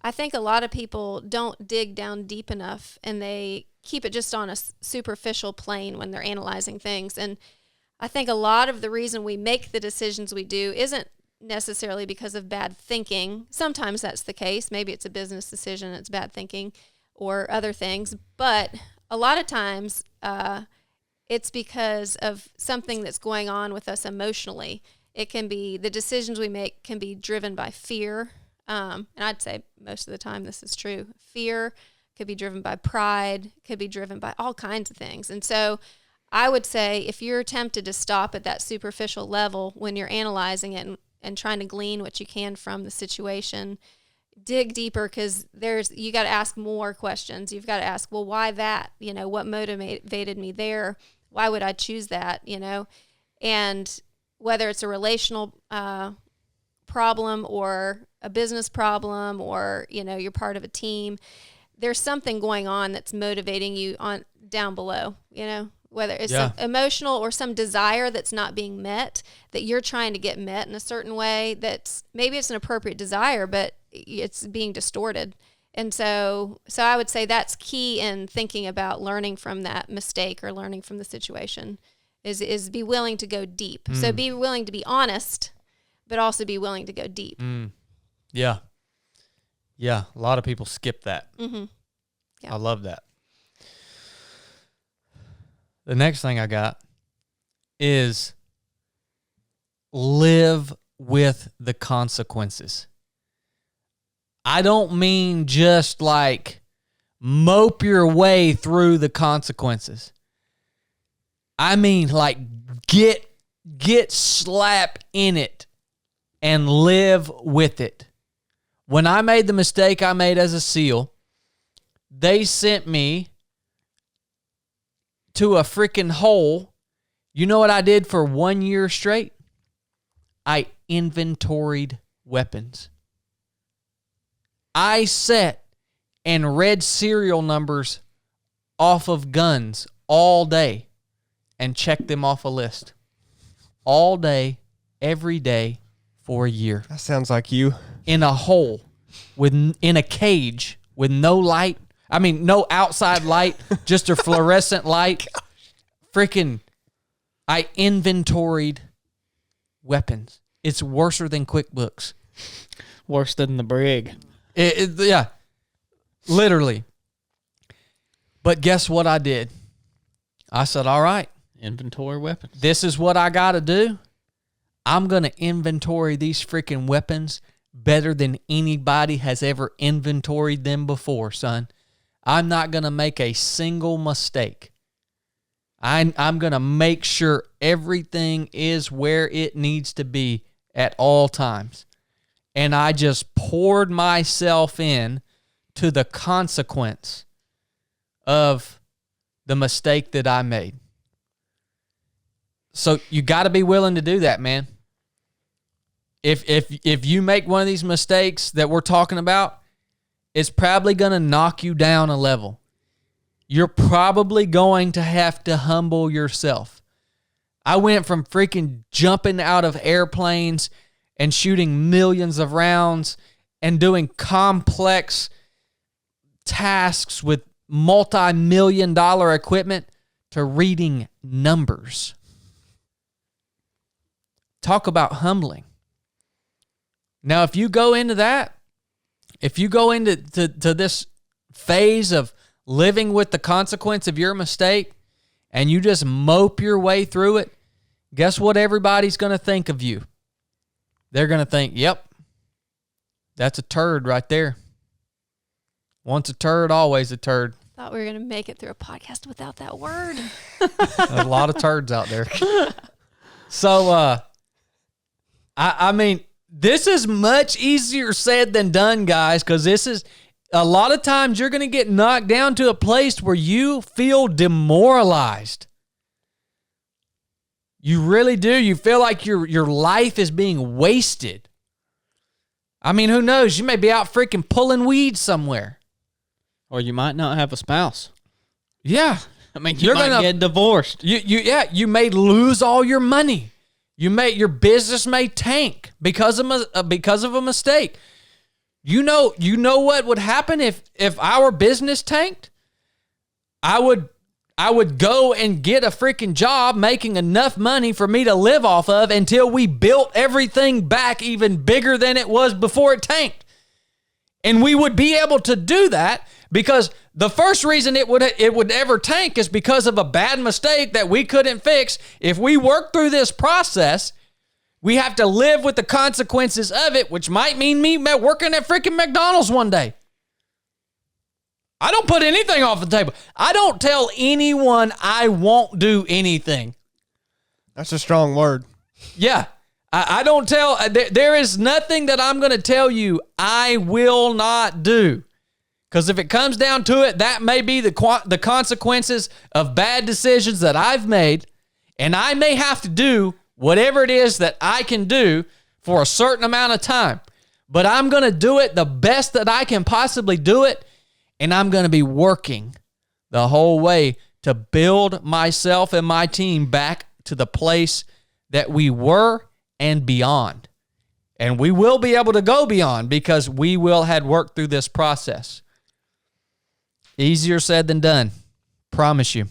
Speaker 4: I think a lot of people don't dig down deep enough and they keep it just on a superficial plane when they're analyzing things. And I think a lot of the reason we make the decisions we do isn't necessarily because of bad thinking. Sometimes that's the case. Maybe it's a business decision and it's bad thinking or other things. But a lot of times it's because of something that's going on with us emotionally. It can be the decisions we make can be driven by fear. And I'd say most of the time this is true. Fear could be driven by pride, could be driven by all kinds of things. And so I would say if you're tempted to stop at that superficial level when you're analyzing it and trying to glean what you can from the situation, dig deeper, because you got to ask more questions. You've got to ask, well, why that? What motivated me there? Why would I choose that? And whether it's a relational problem or a business problem, or you're part of a team, there's something going on that's motivating you on down below. Whether it's some emotional or some desire that's not being met, that you're trying to get met in a certain way. That's maybe it's an appropriate desire, but it's being distorted. And so I would say that's key in thinking about learning from that mistake or learning from the situation is be willing to go deep. So be willing to be honest, but also be willing to go deep.
Speaker 1: Yeah. Yeah. A lot of people skip that.
Speaker 4: Mm-hmm. Yeah.
Speaker 1: I love that. The next thing I got is live with the consequences. I don't mean just like mope your way through the consequences. I mean like get slap in it and live with it. When I made the mistake I made as a SEAL, they sent me to a freaking hole. You know what I did for 1 year straight? I inventoried weapons. I sat and read serial numbers off of guns all day and checked them off a list. All day, every day for a year.
Speaker 3: That sounds like you.
Speaker 1: In a hole, in a cage with no light. I mean, no outside light, just a fluorescent light. Freaking, I inventoried weapons. It's worse than QuickBooks.
Speaker 2: Worse than the brig.
Speaker 1: Yeah, literally. But guess what I did? I said, all right.
Speaker 2: Inventory weapons.
Speaker 1: This is what I got to do. I'm going to inventory these freaking weapons better than anybody has ever inventoried them before, son. I'm not going to make a single mistake. I'm going to make sure everything is where it needs to be at all times. And I just poured myself in to the consequence of the mistake that I made. So you got to be willing to do that, man. If you make one of these mistakes that we're talking about, it's probably going to knock you down a level. You're probably going to have to humble yourself. I went from freaking jumping out of airplanes and shooting millions of rounds and doing complex tasks with multi-million-dollar equipment to reading numbers. Talk about humbling. Now, if you go into that, if you go into this phase of living with the consequence of your mistake and you just mope your way through it, guess what everybody's going to think of you? They're going to think, yep, that's a turd right there. Once a turd, always a turd.
Speaker 4: Thought we were going to make it through a podcast without that word.
Speaker 1: There's a lot of turds out there. So, I mean, this is much easier said than done, guys, because this is a lot of times you're going to get knocked down to a place where you feel demoralized. You really do. You feel like your life is being wasted. I mean, who knows? You may be out freaking pulling weeds somewhere.
Speaker 2: Or you might not have a spouse.
Speaker 1: Yeah.
Speaker 2: I mean, you're going to get divorced.
Speaker 1: You may lose all your money. Your business may tank because of a mistake. You know what would happen if our business tanked? I would go and get a freaking job making enough money for me to live off of until we built everything back even bigger than it was before it tanked. And we would be able to do that Because the first reason it would ever tank is because of a bad mistake that we couldn't fix. If we work through this process, we have to live with the consequences of it, which might mean me working at freaking McDonald's one day. I don't put anything off the table. I don't tell anyone I won't do anything.
Speaker 3: That's a strong word.
Speaker 1: Yeah. I don't tell, there is nothing that I'm going to tell you I will not do. Because if it comes down to it, that may be the consequences of bad decisions that I've made, and I may have to do whatever it is that I can do for a certain amount of time. But I'm going to do it the best that I can possibly do it, and I'm going to be working the whole way to build myself and my team back to the place that we were and beyond. And we will be able to go beyond because we will have worked through this process. Easier said than done. Promise you.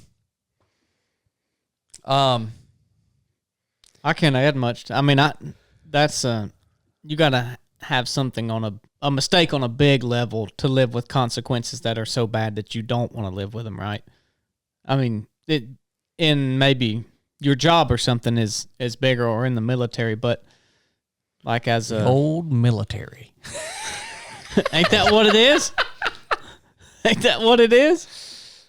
Speaker 2: I can't add much. I mean, that's you got to have something on a mistake on a big level to live with consequences that are so bad that you don't want to live with them, right? I mean, in maybe your job or something is bigger, or in the military, but like as a
Speaker 1: old military.
Speaker 2: Ain't that what it is? Ain't that what it is?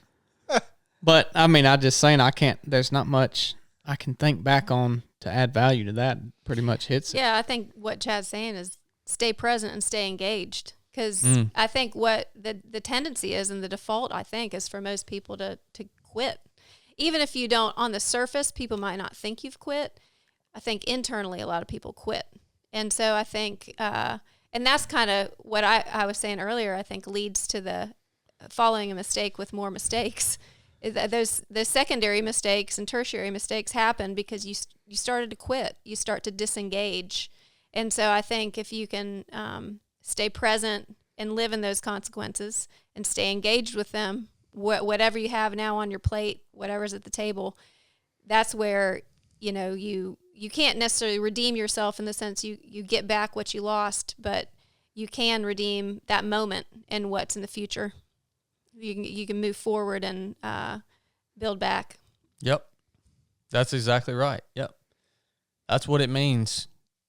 Speaker 2: But I mean, I just saying there's not much I can think back on to add value to that. Pretty much hits it.
Speaker 4: Yeah, I think what Chad's saying is stay present and stay engaged. Because I think what the tendency is, and the default, I think, is for most people to quit. Even if you don't, on the surface, people might not think you've quit. I think internally a lot of people quit. And so I think, and that's kind of what I was saying earlier, I think leads to the following a mistake with more mistakes. Those secondary mistakes and tertiary mistakes happen because you started to quit. You start to disengage. And so I think if you can stay present and live in those consequences and stay engaged with them, whatever you have now on your plate, whatever's at the table, that's where, you can't necessarily redeem yourself in the sense you get back what you lost, but you can redeem that moment and what's in the future. You can move forward and build back.
Speaker 1: Yep. That's exactly right. Yep. That's what it means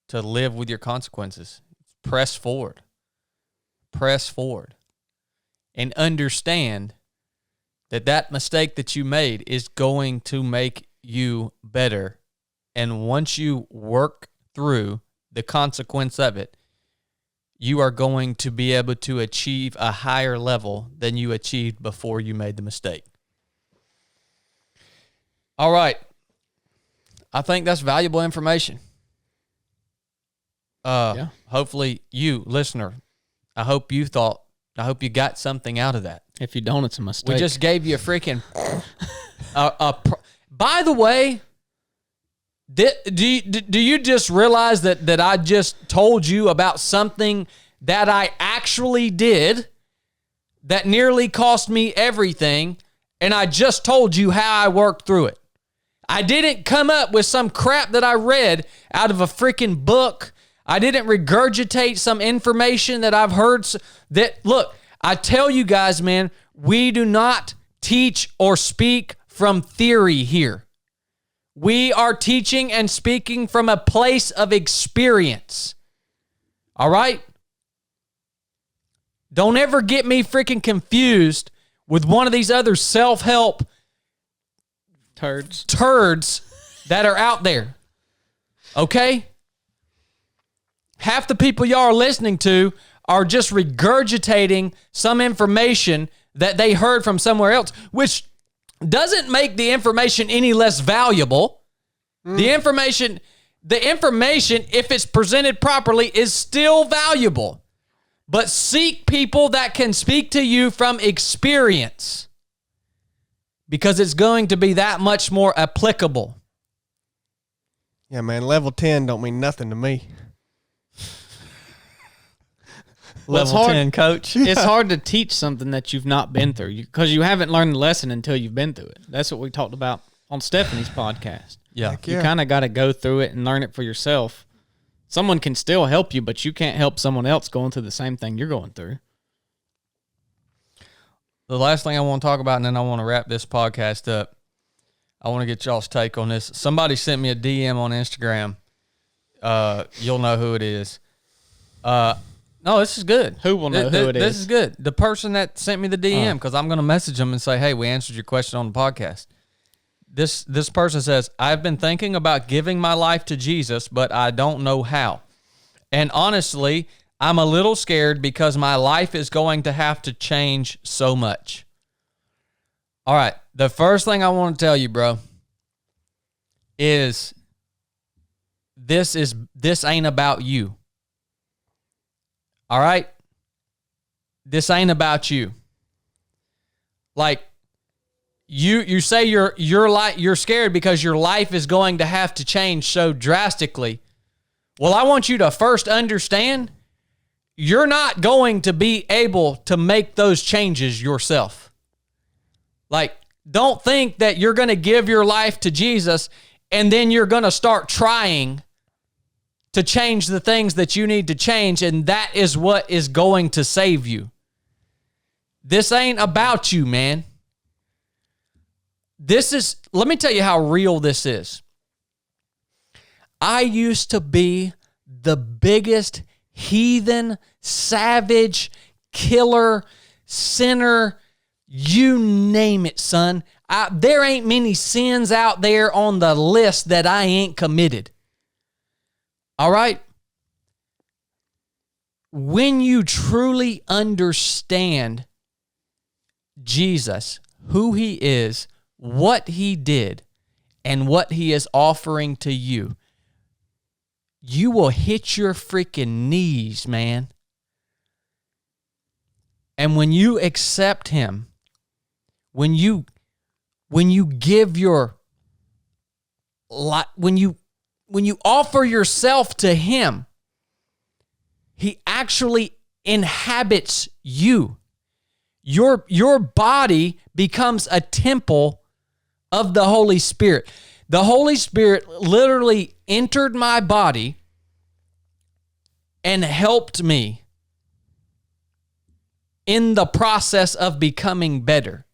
Speaker 1: to live with your consequences. Press forward. Press forward. And understand that mistake that you made is going to make you better. And once you work through the consequence of it, you are going to be able to achieve a higher level than you achieved before you made the mistake. All right. I think that's valuable information.
Speaker 2: Yeah.
Speaker 1: Hopefully you, listener, I hope you got something out of that.
Speaker 2: If you don't, it's a mistake.
Speaker 1: We just gave you a freaking... by the way, do you just realize that I just told you about something that I actually did that nearly cost me everything, and I just told you how I worked through it? I didn't come up with some crap that I read out of a freaking book. I didn't regurgitate some information that I've heard. Look, I tell you guys, man, we do not teach or speak from theory here. We are teaching and speaking from a place of experience. All right? Don't ever get me freaking confused with one of these other self-help turds that are out there. Okay? Half the people y'all are listening to are just regurgitating some information that they heard from somewhere else, which doesn't make the information any less valuable. The information, if it's presented properly, is still valuable. But seek people that can speak to you from experience, because it's going to be that much more applicable.
Speaker 3: Yeah, man, level 10 don't mean nothing to me.
Speaker 1: Level 10, coach.
Speaker 2: It's hard to teach something that you've not been through because you haven't learned the lesson until you've been through it. That's what we talked about on Stephanie's podcast.
Speaker 1: Yeah.
Speaker 2: You kind of got to go through it and learn it for yourself. Someone can still help you, but you can't help someone else going through the same thing you're going through.
Speaker 1: the last thing I want to talk about, and then I want to wrap this podcast up. I want to get y'all's take on this. Somebody sent me a DM on Instagram. You'll know who it is. No, this is good.
Speaker 2: Who will know who it is?
Speaker 1: This is good. The person that sent me the DM, because I'm going to message them and say, hey, we answered your question on the podcast. This person says, I've been thinking about giving my life to Jesus, but I don't know how. And honestly, I'm a little scared because my life is going to have to change so much. All right. The first thing I want to tell you, bro, is this ain't about you. All right? This ain't about you. Like, you say you're scared because your life is going to have to change so drastically. Well, I want you to first understand you're not going to be able to make those changes yourself. Like, don't think that you're going to give your life to Jesus and then you're going to start trying to change the things that you need to change, and that is what is going to save you. This ain't about you, man. Let me tell you how real this is. I used to be the biggest heathen, savage, killer, sinner, you name it, son. There ain't many sins out there on the list that I ain't committed. All right? When you truly understand Jesus, who he is, what he did, and what he is offering to you, you will hit your freaking knees, man. And when you accept him, when you give your life, when you offer yourself to him, he actually inhabits you. Your body becomes a temple of the Holy Spirit. The Holy Spirit literally entered my body and helped me in the process of becoming better.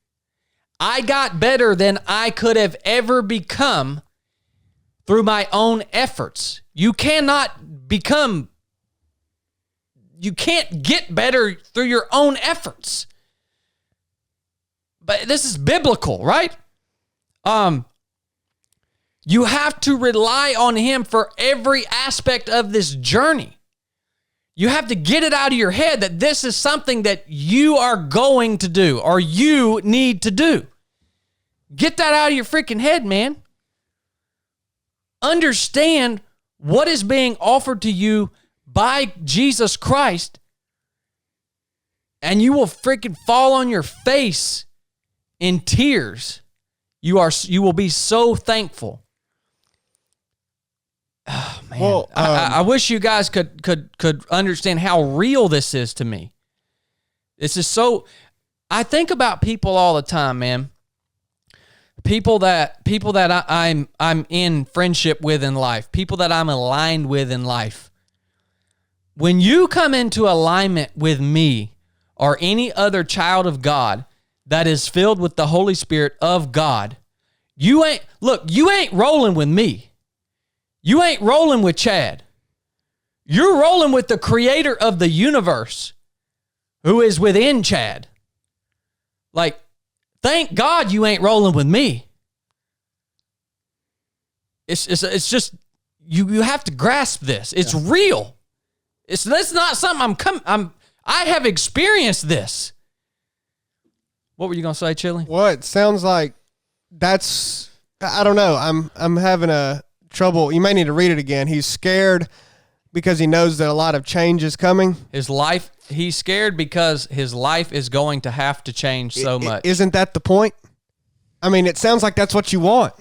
Speaker 1: I got better than I could have ever become through my own efforts. You can't get better through your own efforts. But this is biblical, right? You have to rely on him for every aspect of this journey. You have to get it out of your head that this is something that you are going to do or you need to do. Get that out of your freaking head, man. Understand what is being offered to you by Jesus Christ, and you will freaking fall on your face in tears. You will be so thankful. Oh, man. Well, I wish you guys could understand how real this is to me. This is so. I think about people all the time, man. People that I'm in friendship with in life. People that I'm aligned with in life. When you come into alignment with me or any other child of God that is filled with the Holy Spirit of God, you ain't rolling with me. You ain't rolling with Chad. You're rolling with the creator of the universe who is within Chad. Like, thank God you ain't rolling with me. It's just, you have to grasp this. It's real. That's not something I have experienced this. What were you going to say, Chili?
Speaker 3: Well, it sounds like I don't know. I'm having a trouble. You may need to read it again. He's scared because he knows that a lot of change is coming.
Speaker 1: He's scared because his life is going to have to change so much.
Speaker 3: Isn't that the point? I mean, it sounds like that's what you want.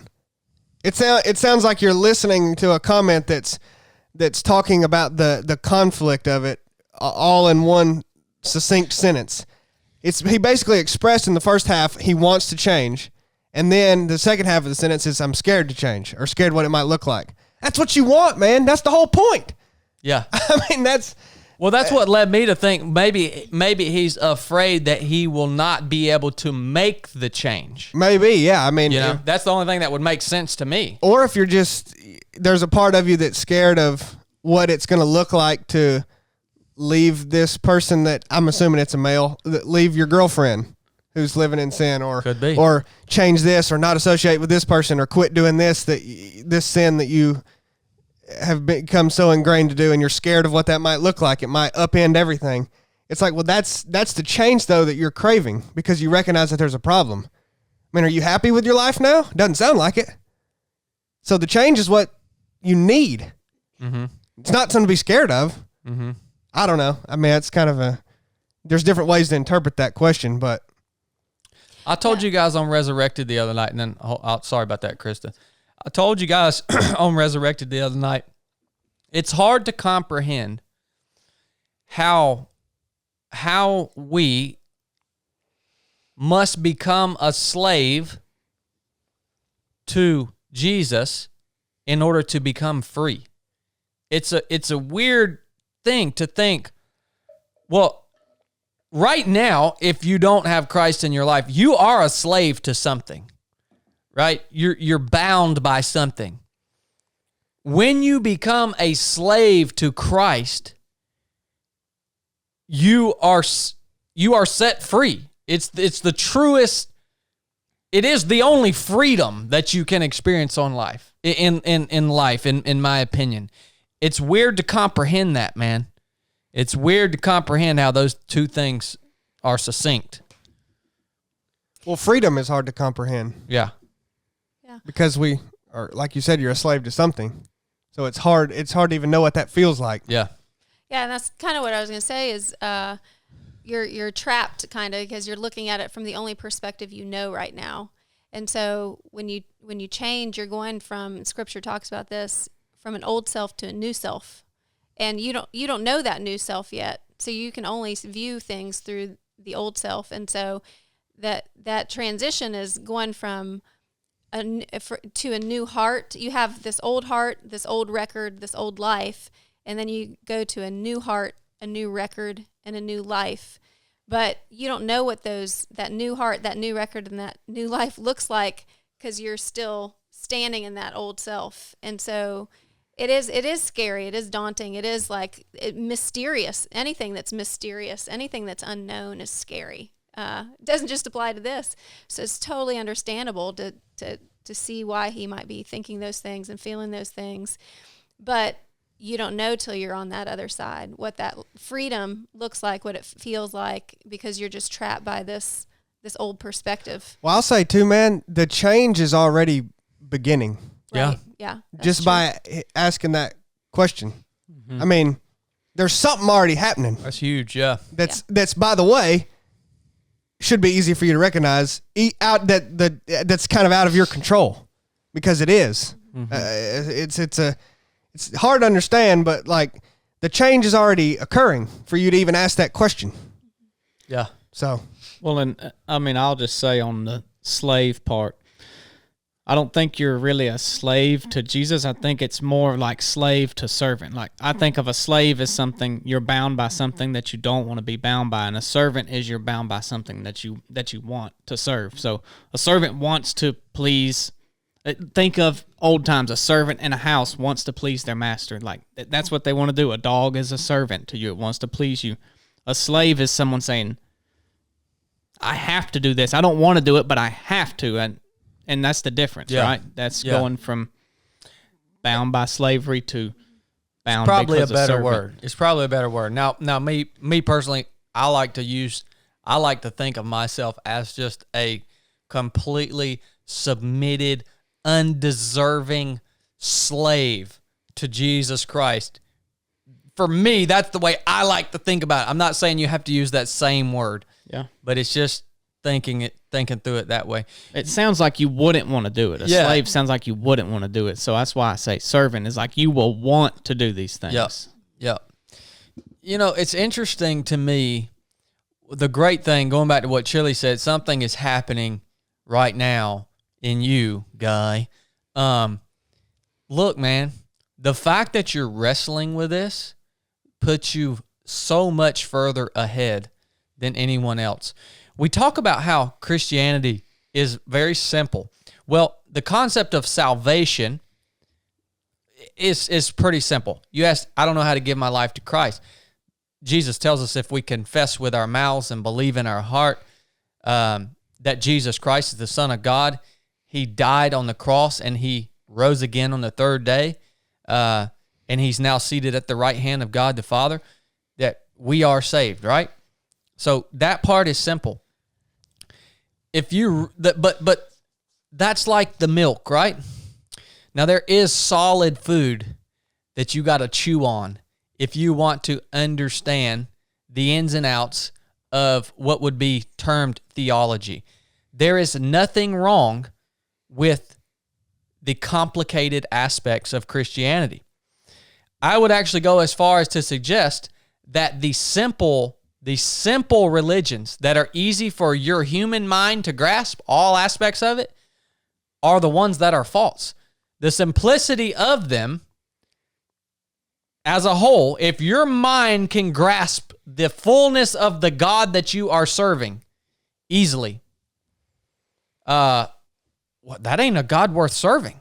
Speaker 3: It sounds like you're listening to a comment that's talking about the conflict of it all in one succinct sentence. He basically expressed in the first half he wants to change, and then the second half of the sentence is I'm scared to change or scared what it might look like. That's what you want, man. That's the whole point.
Speaker 1: Yeah.
Speaker 3: I mean,
Speaker 1: Well, that's what led me to think maybe he's afraid that he will not be able to make the change.
Speaker 3: Maybe, yeah. I mean,
Speaker 1: That's the only thing that would make sense to me.
Speaker 3: or if you're just, there's a part of you that's scared of what it's going to look like to leave this person that I'm assuming it's a male, leave your girlfriend who's living in sin, or
Speaker 1: Could be.
Speaker 3: or change this, or not associate with this person, or quit doing this sin that you have become so ingrained to do, and you're scared of what that might look like. It might upend everything. It's like, well, that's the change though that you're craving, because you recognize that there's a problem. I mean, are you happy with your life now? Doesn't sound like it. So the change is what you need.
Speaker 1: Mm-hmm.
Speaker 3: It's not something to be scared of.
Speaker 1: Mm-hmm.
Speaker 3: I don't know. I mean, it's kind of there's different ways to interpret that question, but
Speaker 1: I told you guys on Resurrected the other night, and then sorry about that, Krista. I told you guys on Resurrected the other night, it's hard to comprehend how we must become a slave to Jesus in order to become free. It's a weird thing to think, well, right now, if you don't have Christ in your life, you are a slave to something, right? You're bound by something. When you become a slave to Christ, you are set free. It's the truest. It is the only freedom that you can experience in life, in my opinion. It's weird to comprehend that, man. It's weird to comprehend how those two things are succinct.
Speaker 3: well, freedom is hard to comprehend
Speaker 1: Yeah.
Speaker 3: because we are, like you said, you're a slave to something. So it's hard to even know what that feels like.
Speaker 1: Yeah.
Speaker 4: Yeah, and that's kind of what I was going to say is you're trapped kind of because you're looking at it from the only perspective you know right now. And so when you change, you're going from, Scripture talks about this, from an old self to a new self. And you don't know that new self yet. So you can only view things through the old self. And so that transition is going from to a new heart. You have this old heart, this old record, this old life, and then you go to a new heart, a new record, and a new life. But you don't know what that new heart, that new record, and that new life looks like because you're still standing in that old self. And so it is scary. It is daunting. It is mysterious. Anything that's mysterious, anything that's unknown is scary. It doesn't just apply to this. So it's totally understandable to see why he might be thinking those things and feeling those things. But you don't know till you're on that other side what that freedom looks like, what it feels like, because you're just trapped by this old perspective.
Speaker 3: Well, I'll say too, man, the change is already beginning.
Speaker 1: Yeah.
Speaker 4: Right? Yeah.
Speaker 3: Just
Speaker 4: true.
Speaker 3: by asking that question.
Speaker 1: Mm-hmm.
Speaker 3: I mean, there's something already happening.
Speaker 1: That's huge. Yeah.
Speaker 3: That's by the way, should be easy for you to recognize. That's kind of out of your control, because it is.
Speaker 1: Mm-hmm.
Speaker 3: It's hard to understand, but like the change is already occurring for you to even ask that question.
Speaker 1: Yeah.
Speaker 3: So,
Speaker 2: Well, and I mean, I'll just say on the slave part, I don't think you're really a slave to Jesus. I think it's more like slave to servant. Like, I think of a slave as something you're bound by, something that you don't want to be bound by, and a servant is you're bound by something that you want to serve. So a servant wants to please. Think of old times. A servant in a house wants to please their master. Like, that's what they want to do. A dog is a servant to you. It wants to please you. A slave is someone saying, I have to do this. I don't want to do it, but I have to. And that's the difference, right? That's going from bound by slavery to bound
Speaker 1: Probably a
Speaker 2: because of
Speaker 1: better
Speaker 2: servant.
Speaker 1: word. It's probably a better word. Now me personally, I like to think of myself as just a completely submitted, undeserving slave to Jesus Christ. For me, that's the way I like to think about it. I'm not saying you have to use that same word.
Speaker 2: Yeah.
Speaker 1: But it's just thinking through it that way.
Speaker 2: It sounds like you wouldn't want to do it. A slave sounds like you wouldn't want to do it. So that's why I say servant is like you will want to do these things.
Speaker 1: Yep. You know, it's interesting to me, the great thing, going back to what Chili said, something is happening right now in you, Guy. Look, man, the fact that you're wrestling with this puts you so much further ahead than anyone else. We talk about how Christianity is very simple. Well, the concept of salvation is pretty simple. You ask, I don't know how to give my life to Christ. Jesus tells us if we confess with our mouths and believe in our heart that Jesus Christ is the Son of God, he died on the cross and he rose again on the third day, and he's now seated at the right hand of God the Father, that we are saved, right? So that part is simple. But that's like the milk, right? Now there is solid food that you got to chew on if you want to understand the ins and outs of what would be termed theology. There is nothing wrong with the complicated aspects of Christianity. I would actually go as far as to suggest that the simple religions that are easy for your human mind to grasp all aspects of it are the ones that are false. The simplicity of them as a whole, if your mind can grasp the fullness of the God that you are serving easily, that ain't a God worth serving.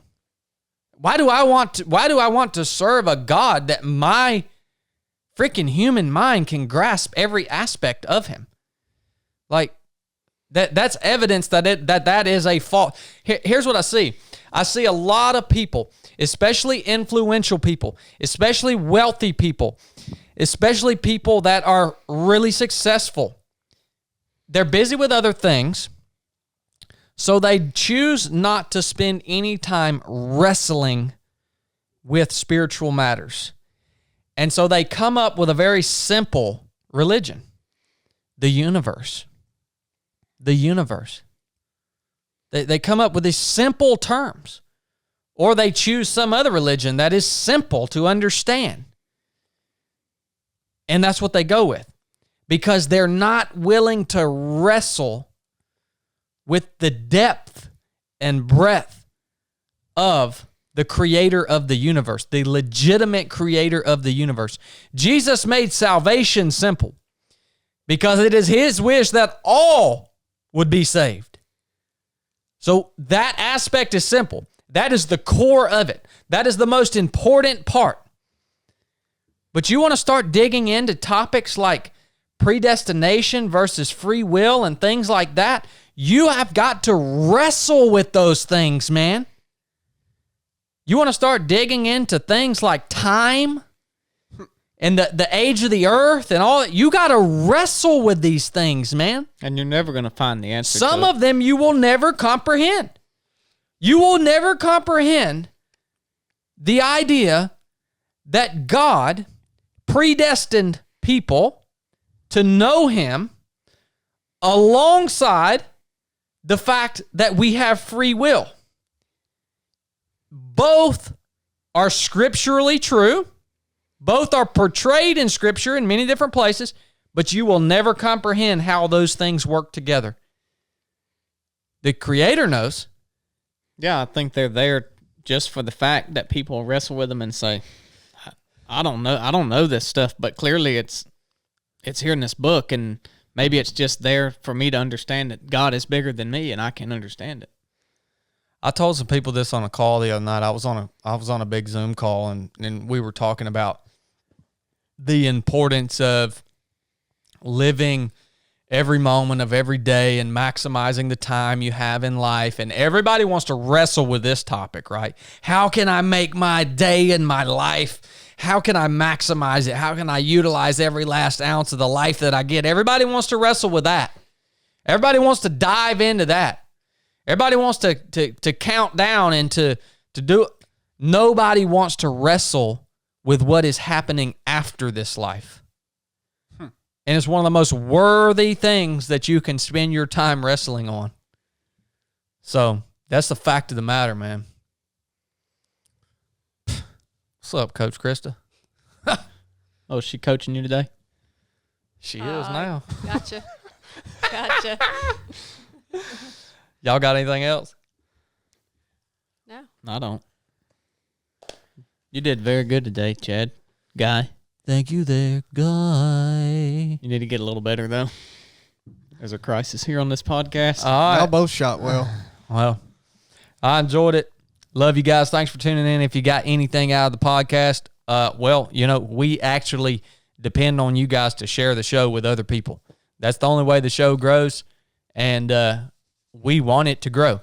Speaker 1: Why do I want to serve a God that my freaking human mind can grasp every aspect of him? Like that's evidence that is a fault. Here's what I see. I see a lot of people, especially influential people, especially wealthy people, especially people that are really successful. They're busy with other things, so they choose not to spend any time wrestling with spiritual matters. And so they come up with a very simple religion, the universe. The universe. They come up with these simple terms, or they choose some other religion that is simple to understand. And that's what they go with, because they're not willing to wrestle with the depth and breadth of the creator of the universe, the legitimate creator of the universe. Jesus made salvation simple because it is his wish that all would be saved. So that aspect is simple. That is the core of it. That is the most important part. But you want to start digging into topics like predestination versus free will and things like that, you have got to wrestle with those things, man. You want to start digging into things like time and the age of the earth and all that. You got to wrestle with these things, man.
Speaker 2: And you're never going to find the answer
Speaker 1: Some
Speaker 2: to
Speaker 1: of them you will never comprehend. You will never comprehend the idea that God predestined people to know him alongside the fact that we have free will. Both are scripturally true. Both are portrayed in Scripture in many different places, but you will never comprehend how those things work together. The Creator knows.
Speaker 2: Yeah, I think they're there just for the fact that people wrestle with them and say, I don't know this stuff, but clearly it's here in this book, and maybe it's just there for me to understand that God is bigger than me and I can understand it.
Speaker 1: I told some people this on a call the other night. I was on a big Zoom call, and we were talking about the importance of living every moment of every day and maximizing the time you have in life. And everybody wants to wrestle with this topic, right? How can I make my day and my life? How can I maximize it? How can I utilize every last ounce of the life that I get? Everybody wants to wrestle with that. Everybody wants to dive into that. Everybody wants to count down and to do it. Nobody wants to wrestle with what is happening after this life. And it's one of the most worthy things that you can spend your time wrestling on. So that's the fact of the matter, man. What's up, Coach Krista?
Speaker 2: Oh, is she coaching you today?
Speaker 1: She is now.
Speaker 4: Gotcha.
Speaker 1: Y'all got anything else?
Speaker 4: No.
Speaker 2: I don't. You did very good today, Chad. Guy.
Speaker 1: Thank you there, guy.
Speaker 2: You need to get a little better, though. There's a crisis here on this podcast.
Speaker 1: All
Speaker 3: Y'all
Speaker 1: right.
Speaker 3: both shot well.
Speaker 1: Well, I enjoyed it. Love you guys. Thanks for tuning in. If you got anything out of the podcast, well, you know, we actually depend on you guys to share the show with other people. That's the only way the show grows, and we want it to grow.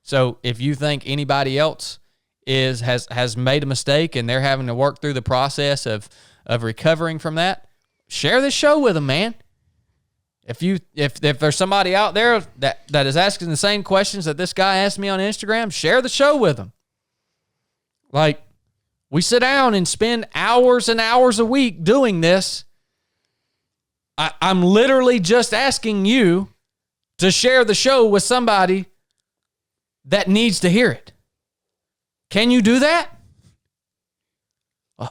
Speaker 1: So if you think anybody else has made a mistake and they're having to work through the process of recovering from that, share this show with them, man. If there's somebody out there that is asking the same questions that this guy asked me on Instagram, share the show with them. Like, we sit down and spend hours and hours a week doing this. I'm literally just asking you to share the show with somebody that needs to hear it. Can you do that?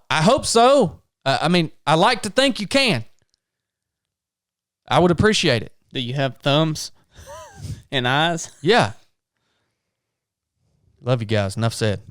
Speaker 1: I hope so. I mean, I like to think you can. I would appreciate it.
Speaker 2: Do you have thumbs and eyes?
Speaker 1: Yeah. Love you guys. Enough said.